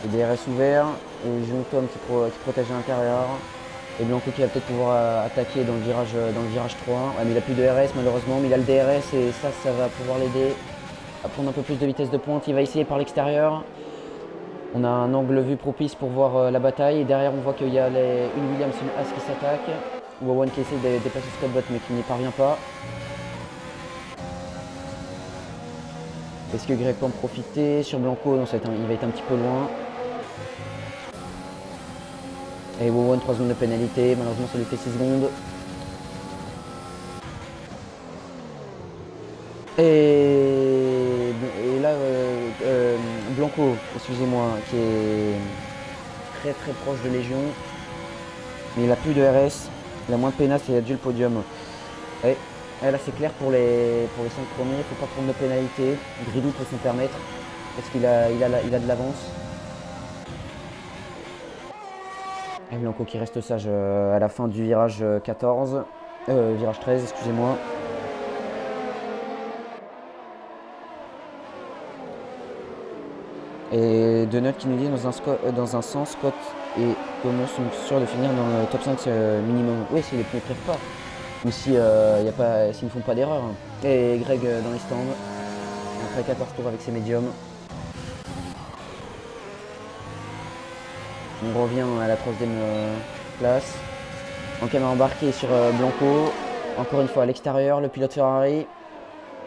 A: Et DRS ouvert. Et Légion Tom qui protège à l'intérieur. Et Blanco qui va peut-être pouvoir attaquer dans le virage 3. Ouais, mais il n'a plus de RS malheureusement, mais il a le DRS et ça va pouvoir l'aider à prendre un peu plus de vitesse de pointe. Il va essayer par l'extérieur. On a un angle vu propice pour voir la bataille. Et derrière, on voit qu'il y a une Williams et une Haas qui s'attaquent. Wawan qui essaie de dépasser Scott Bott mais qui n'y parvient pas. Est-ce que Greg peut en profiter? Sur Blanco, non, il va être un petit peu loin. Et Wawan, 3 secondes de pénalité, malheureusement ça lui fait 6 secondes. Et là, Blanco, excusez-moi, qui est très très proche de Légion. Mais il a plus de RS, il a moins de pénasse et il a dû le podium. Et là c'est clair pour les 5 premiers, il ne faut pas prendre de pénalité. Gridou peut s'en permettre, parce qu'il a de l'avance. Et Blanco qui reste sage à la fin du virage 14, virage 13, excusez-moi. Et Donut qui nous dit dans un sens, Scott et Thomas sont sûrs de finir dans le top 5 minimum. Oui, si les pneus ne crèvent pas, ou s'ils ne font pas d'erreur. Et Greg dans les stands, après 14 tours avec ses médiums. On revient à la 3e place. En caméra embarquée sur Blanco. Encore une fois à l'extérieur, le pilote Ferrari.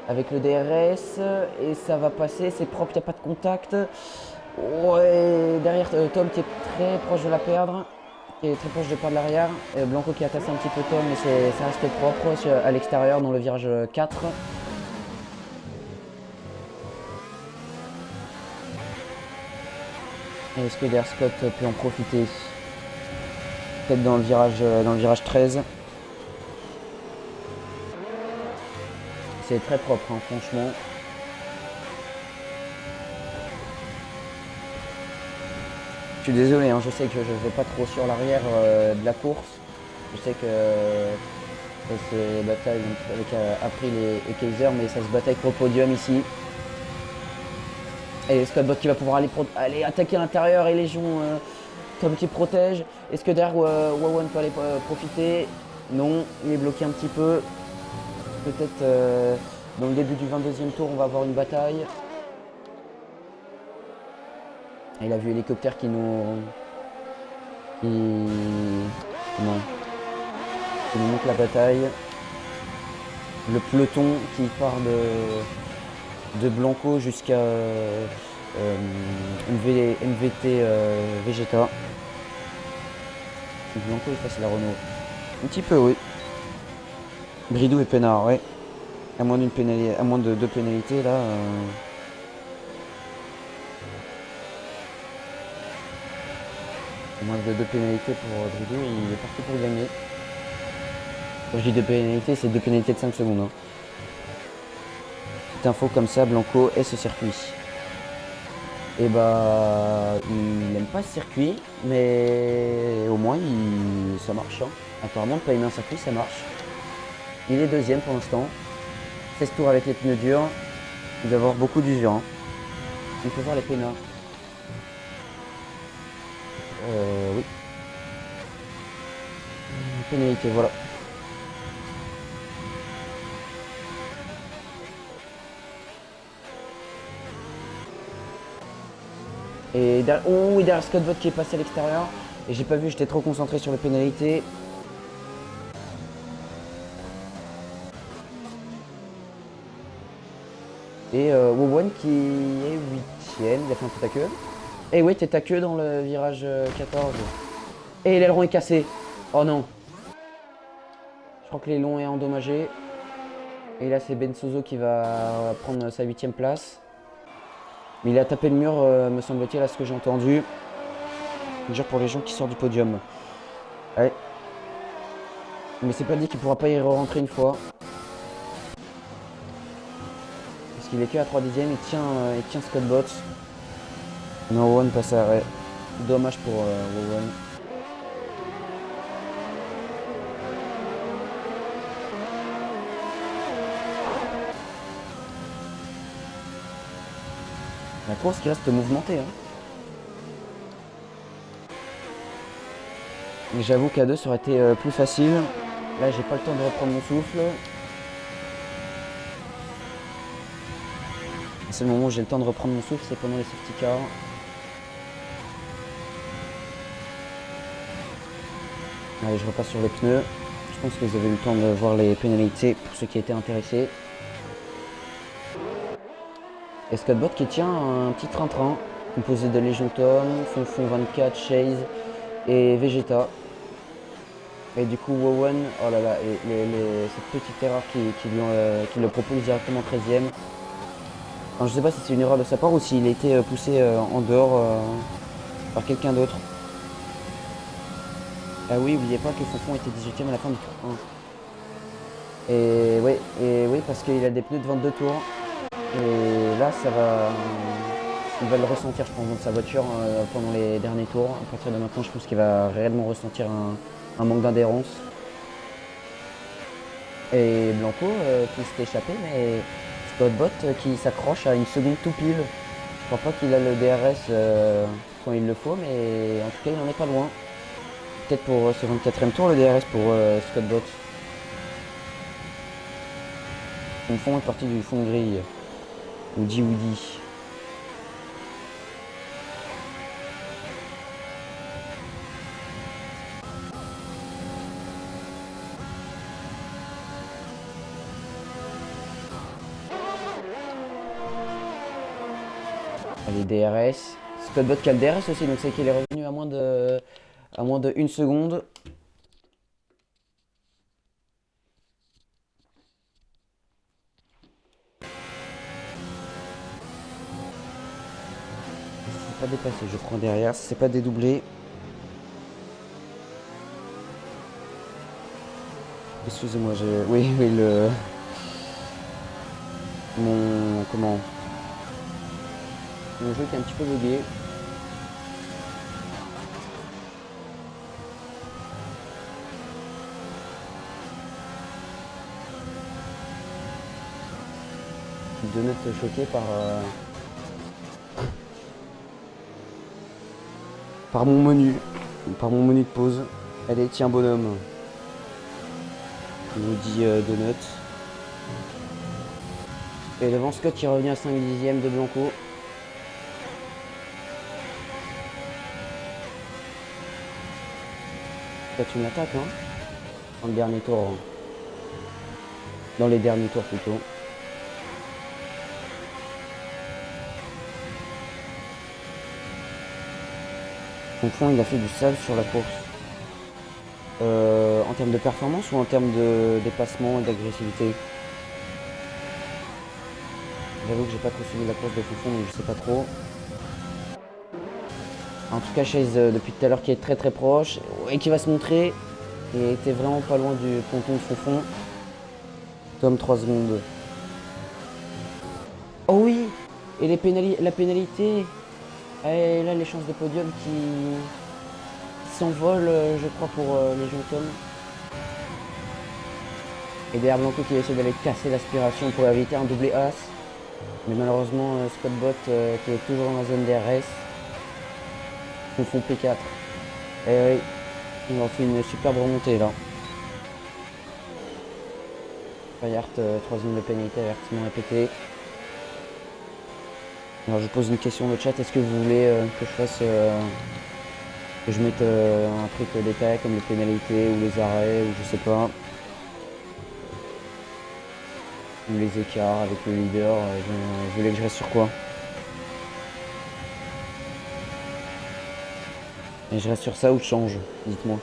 A: Avec le DRS. Et ça va passer, c'est propre, il n'y a pas de contact. Ouais, derrière Tom qui est très proche de la perdre. Qui est très proche de perdre l'arrière. Blanco qui a tassé un petit peu Tom, mais ça reste propre à l'extérieur dans le virage 4. Et est-ce que Der Scott peut en profiter? Peut-être dans le virage 13. C'est très propre, hein, franchement. Je suis désolé, hein, je sais que je ne vais pas trop sur l'arrière de la course. Je sais que ça se bataille avec April et Kaiser, mais ça se bataille pour le podium ici. Et Scott Bott qui va pouvoir aller attaquer à l'intérieur et Légion Tom qui protège. Est-ce que derrière Wawan peut aller profiter? Non, il est bloqué un petit peu. Peut-être dans le début du 22e tour, on va avoir une bataille. Et il a vu l'hélicoptère qui nous montre la bataille. Le peloton qui part de Blanco jusqu'à MVT Vegeta. Blanco est face à la Renault. Un petit peu, oui. Bridou et Pénard, ouais. À moins de 2 pénalités là. À moins de 2 pénalités pour Bridou, il est parti pour gagner. Quand je dis 2 pénalités, c'est 2 pénalités de 5 secondes. Hein. Petite info comme ça, Blanco est ce circuit. Et bah, il n'aime pas ce circuit, mais au moins ça marche. Hein. Apparemment, de pas aimer un circuit, ça marche. Il est 2e pour l'instant. 16 tours avec les pneus durs. Il va avoir beaucoup d'usure. Hein. On peut voir les pénats. Oui. Pénalité, voilà. Et derrière Scott Bott qui est passé à l'extérieur. Et j'ai pas vu, j'étais trop concentré sur les pénalités. Et Wowan qui est 8e, il a fait un peu ta queue. Et oui, t'es ta queue dans le virage 14. Et l'aileron est cassé. Oh non. Je crois que l'aileron est endommagé. Et là, c'est Ben Sozo qui va prendre sa 8e place. Mais il a tapé le mur, me semble-t-il, à ce que j'ai entendu. Dur pour les gens qui sortent du podium. Ouais. Mais c'est pas dit qu'il pourra pas y re-rentrer une fois. Parce qu'il est que à 3 dixièmes, il tient Scott Bott. Non, Wowan passe à arrêt. Dommage pour Wowan. La course qui reste mouvementée. Hein. Mais j'avoue qu'à 2 ça aurait été plus facile. Là, j'ai pas le temps de reprendre mon souffle. C'est le moment où j'ai le temps de reprendre mon souffle, c'est pendant les safety cars. Allez, je repasse sur les pneus. Je pense que vous avez eu le temps de voir les pénalités pour ceux qui étaient intéressés. Et Scott Bott qui tient un petit train-train composé de Légion Tom, Fonfon 24, Chase et Vegeta. Et du coup, Wowan, oh là là, cette petite erreur qui le propulse directement 13e. Alors, je ne sais pas si c'est une erreur de sa part ou s'il a été poussé en dehors par quelqu'un d'autre. Ah oui, n'oubliez pas que Fonfon était 18e à la fin du tour 1. Et oui, parce qu'il a des pneus de 22 tours. Et là, il va le ressentir, je pense, dans sa voiture pendant les derniers tours. À partir de maintenant, je pense qu'il va réellement ressentir un manque d'adhérence. Et Blanco qui s'est échappé, mais Scott Bott qui s'accroche à une seconde tout pile. Je crois pas qu'il a le DRS quand il le faut, mais en tout cas, il n'en est pas loin. Peut-être pour ce 24e tour, le DRS pour Scott Bott. Son fond est parti du fond de grille. Woody. Allez, DRS. Scottbot qui a le DRS aussi, donc c'est qu'il est revenu à moins de 1 seconde. C'est pas dépassé, je prends derrière, c'est pas dédoublé. Excusez-moi, oui, comment... Mon jeu qui est un petit peu bugué. Deux notes choquées par mon menu de pause. Allez, tiens bonhomme. Il nous dit deux notes. Et devant Scott qui revient à 5 dixièmes de Blanco. Peut-être une attaque, hein, dans le dernier tour. Hein. Dans les derniers tours plutôt. Fonfon, il a fait du sale sur la course. En termes de performance ou en termes de dépassement et d'agressivité? J'avoue que j'ai pas trop suivi la course de Fonfon, donc je sais pas trop. En tout cas, Chase depuis tout à l'heure qui est très très proche et qui va se montrer. Et était vraiment pas loin du ponton de Fonfon. Tom 3 secondes. Oh oui. Et la pénalité. Et là les chances de podium qui s'envolent je crois pour les jeunes Tom. Et derrière Blanco qui essaie d'aller casser l'aspiration pour éviter un doublé as. Mais malheureusement Scottbot qui est toujours dans la zone DRS. Fonfon P4. Et oui, il en fait une superbe remontée là. Fayard, 3 secondes de pénalité, avertissement répété. Alors je pose une question dans le chat, est-ce que vous voulez que je fasse que je mette un truc détail comme les pénalités ou les arrêts ou je sais pas. Ou les écarts avec le leader, vous voulez que je reste sur quoi? Et je reste sur ça ou je change, dites-moi.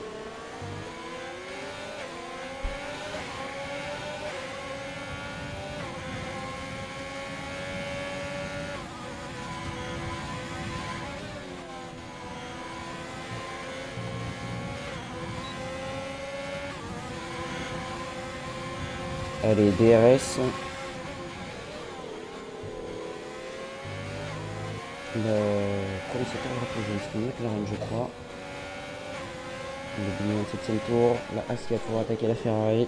A: Allez, DRS. Le premier secteur rapproché, c'est McLaren je crois. Le bilan 7ème tour, la As qui va pouvoir attaquer la Ferrari.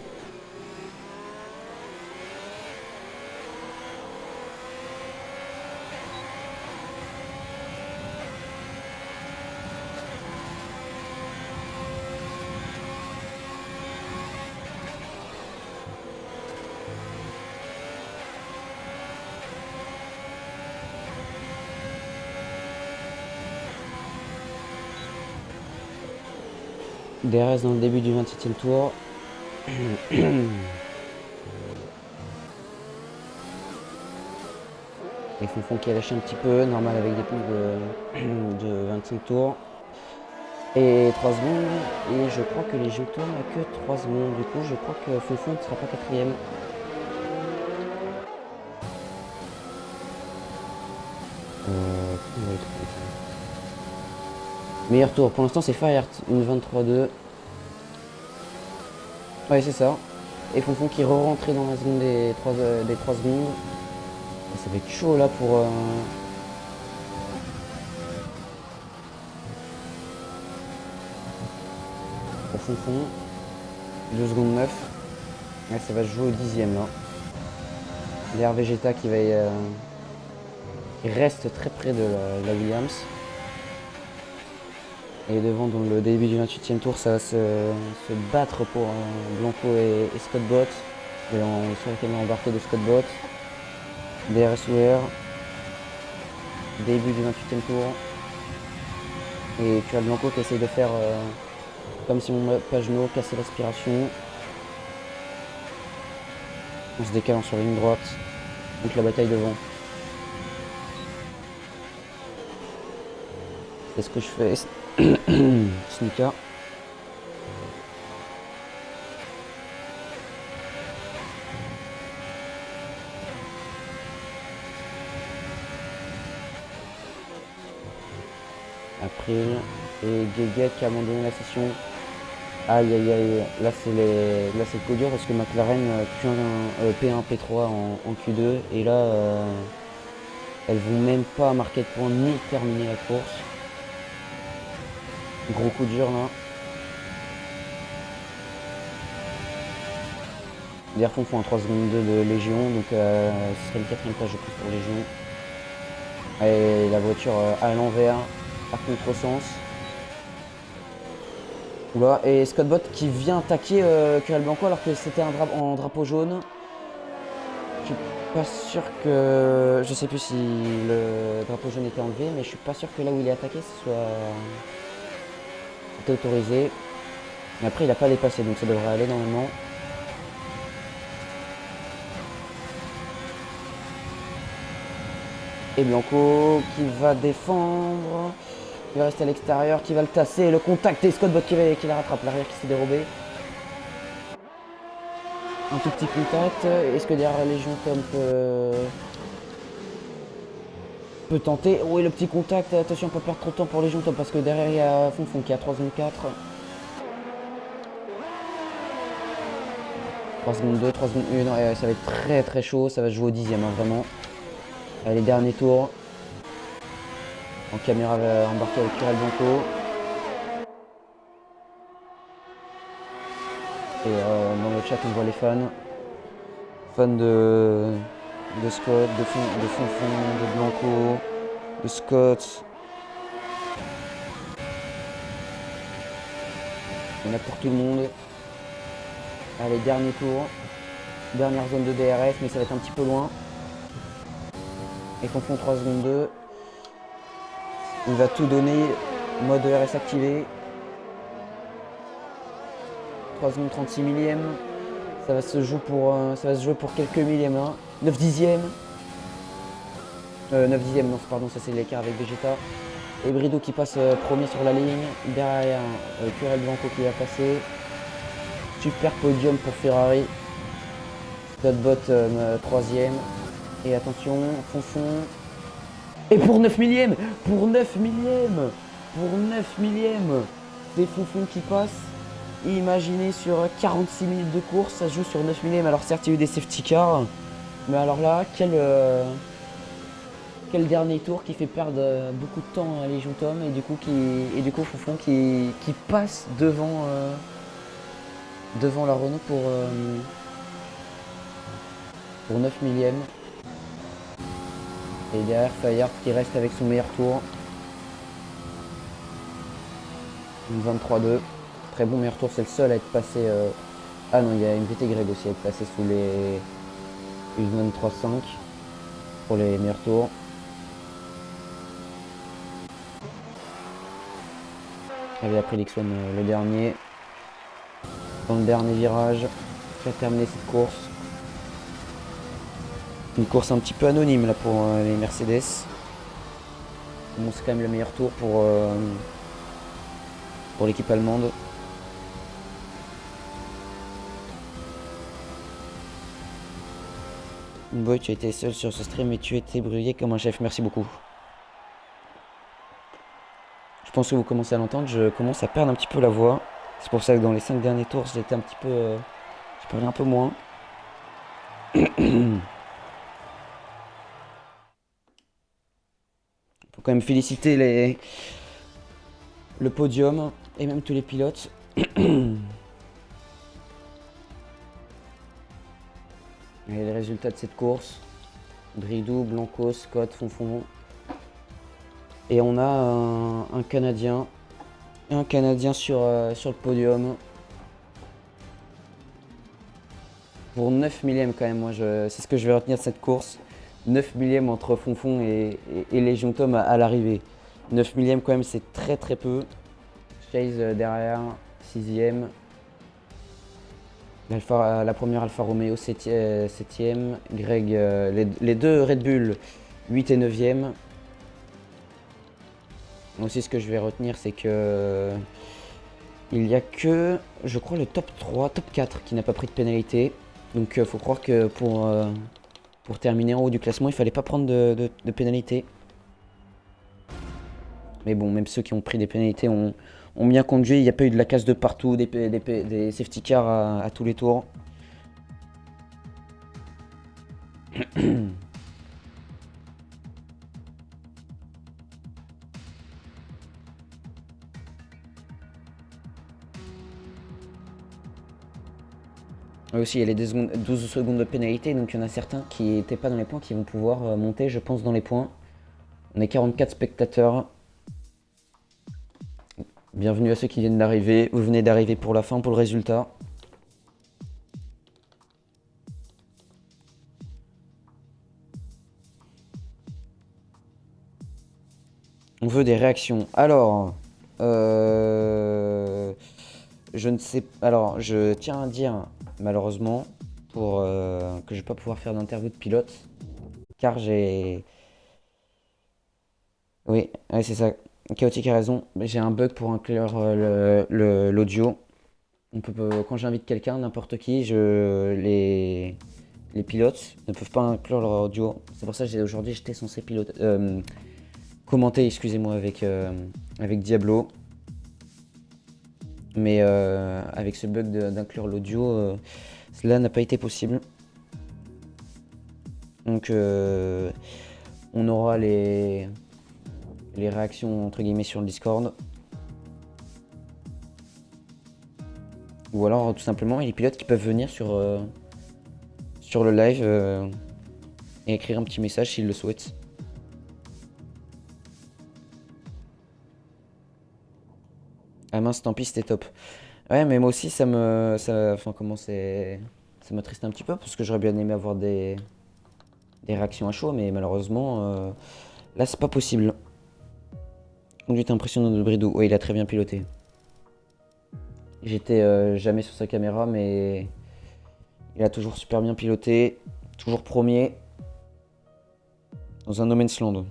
A: DRS dans le début du 27ème tour. Et Fonfon qui a lâché un petit peu, normal avec des pneus de 25 tours. Et 3 secondes. Et je crois que les jetons n'ont que 3 secondes. Du coup, je crois que Fonfon ne sera pas quatrième. Meilleur tour, pour l'instant c'est Fayard, une 23-2. Ouais c'est ça. Et Fonfon qui re-rentrait dans la zone des 3 secondes. Et ça va être chaud là pour Fonfon. 2 secondes 9. Ouais, ça va se jouer au 10ème là. Derrière Vegeta qui va il reste très près de la Williams. Et devant dans le début du 28ème tour ça va se battre pour Blanco et Scottbot. Et sur le caméra embarqué de Scottbot. DRS ouvert. Début du 28ème tour. Et tu as Blanco qui essaye de faire comme Simon Pagenaud, casser l'aspiration. On se décale sur la ligne droite. Donc la bataille devant. C'est ce que je fais. Sneaker. April et Guéguet qui a abandonné la session. Aïe aïe aïe, là c'est le coup dur parce que McLaren P1, P3 en Q2 et là elles vont même pas marquer de points ni terminer la course. Gros coup dur là. D'ailleurs font en 3 secondes 2 de Légion, donc ce serait le 4ème place de plus pour Légion. Et la voiture à l'envers, à contresens. Oula, et Scott Bott qui vient attaquer Curel Blanco alors que c'était en drapeau jaune. Je suis pas sûr que... Je sais plus si le drapeau jaune était enlevé, mais je suis pas sûr que là où il est attaqué, ce soit... C'était autorisé. Mais après, il n'a pas dépassé, donc ça devrait aller normalement. Et Blanco qui va défendre. Il va rester à l'extérieur, qui va le tasser. Le contact et Scott Bott qui la rattrape. L'arrière qui s'est dérobé. Un tout petit contact. Est-ce que derrière la Légion Tom peut tenter? Oui, le petit contact. Attention, on peut perdre trop de temps pour Légion Tom parce que derrière il y a Fonfon qui a 3 secondes 4. 3 secondes 2, 3 secondes 1. Ouais, ça va être très très chaud. Ça va se jouer au 10e, hein, vraiment. Allez, dernier tour. En caméra embarquée avec Curel Blanco. Et dans le chat, on voit les fans. Fans de Scott, de Fonfon, de Blanco, de Scott. Il y en a pour tout le monde. Allez, dernier tour. Dernière zone de DRS, mais ça va être un petit peu loin. Et Fonfon 3 secondes 2. Il va tout donner. Mode DRS activé. 3 secondes 36 millièmes. Ça va se jouer pour quelques millièmes là. 9 dixièmes. 9 dixièmes, non, pardon, ça c'est l'écart avec Vegeta. Et Brido qui passe premier sur la ligne. Derrière, Curel Blanco qui va passer. Super podium pour Ferrari. Scott Bott 3ème. Et attention, Fonfon. Et pour 9 millièmes. Pour 9 millièmes. Pour 9 millièmes. C'est Fonfon qui passe. Imaginez sur 46 minutes de course, ça se joue sur 9 millièmes. Alors certes il y a eu des safety cars, mais alors là, quel dernier tour qui fait perdre beaucoup de temps à Légion Tom et du coup Fonfon qui passe devant la Renault pour 9 millièmes. Et derrière Fayard qui reste avec son meilleur tour. Une 23-2. Très bon meilleur tour, c'est le seul à être passé. Ah non, il y a une VT Greg aussi à être passé sous les 23-5 pour les meilleurs tours. Allez, après l'X1 le dernier. Dans le dernier virage, qui a terminé cette course. Une course un petit peu anonyme là pour les Mercedes. Bon, c'est quand même le meilleur tour pour l'équipe allemande. Boy, tu as été seul sur ce stream et tu étais brûlé comme un chef. Merci beaucoup. Je pense que vous commencez à l'entendre. Je commence à perdre un petit peu la voix. C'est pour ça que dans les 5 derniers tours, j'étais un petit peu... je parlais un peu moins. Il faut quand même féliciter le podium et même tous les pilotes. Et les résultats de cette course, Bridou, Blanco, Scott, Fonfon. Et on a un Canadien sur le podium. Pour 9 millièmes quand même, moi c'est ce que je vais retenir de cette course. 9 millièmes entre Fonfon et Légion Tom à l'arrivée. 9 millièmes quand même, c'est très très peu. Chase derrière, 6ème. La première Alfa Romeo 7ème, Greg, les deux Red Bull 8 et 9ème. Aussi, ce que je vais retenir, c'est que il y a que, je crois, le top 3, top 4 qui n'a pas pris de pénalité. Donc, faut croire que pour terminer en haut du classement, il fallait pas prendre de pénalité. Mais bon, même ceux qui ont pris des pénalités ont bien conduit. Il n'y a pas eu de la casse de partout, des safety cars à tous les tours. Et aussi, il y a les 12 secondes de pénalité, donc il y en a certains qui n'étaient pas dans les points qui vont pouvoir monter, je pense, dans les points. On est 44 spectateurs. Bienvenue à ceux qui viennent d'arriver. Vous venez d'arriver pour la fin, pour le résultat. On veut des réactions. Alors, je ne sais. Alors, je tiens à dire, malheureusement, que je vais pas pouvoir faire d'interview de pilote, car j'ai. Oui, ouais, c'est ça. Chaotique a raison. J'ai un bug pour inclure l'audio. Quand j'invite quelqu'un, n'importe qui, les pilotes ne peuvent pas inclure leur audio. C'est pour ça que aujourd'hui j'étais censé commenter, excusez-moi, avec Diablo. Mais avec ce bug d'inclure l'audio, cela n'a pas été possible. Donc on aura les réactions entre guillemets sur le Discord. Ou alors tout simplement les pilotes qui peuvent venir sur le live et écrire un petit message s'ils le souhaitent. Ah mince, tant pis, c'était top. Ouais, mais moi aussi ça m'attriste un petit peu parce que j'aurais bien aimé avoir des réactions à chaud, mais malheureusement là c'est pas possible. Conduite impressionnante de Bridou. Ouais, il a très bien piloté. J'étais jamais sur sa caméra, mais il a toujours super bien piloté, toujours premier dans un no man's land.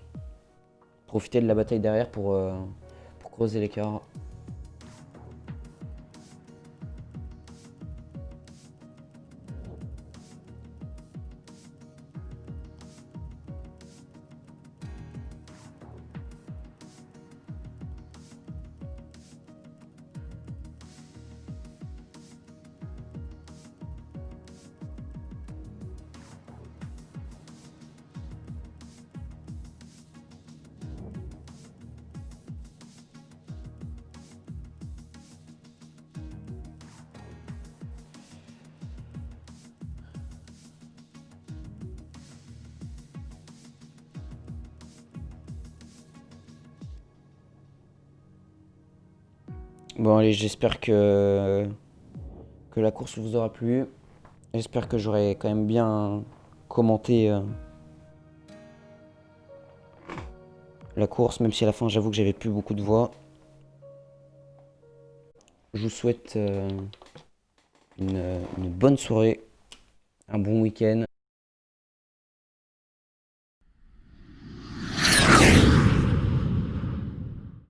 A: Profiter de la bataille derrière pour creuser l'écart. Bon allez, j'espère que la course vous aura plu. J'espère que j'aurai quand même bien commenté la course, même si à la fin j'avoue que j'avais plus beaucoup de voix. Je vous souhaite une bonne soirée, un bon week-end.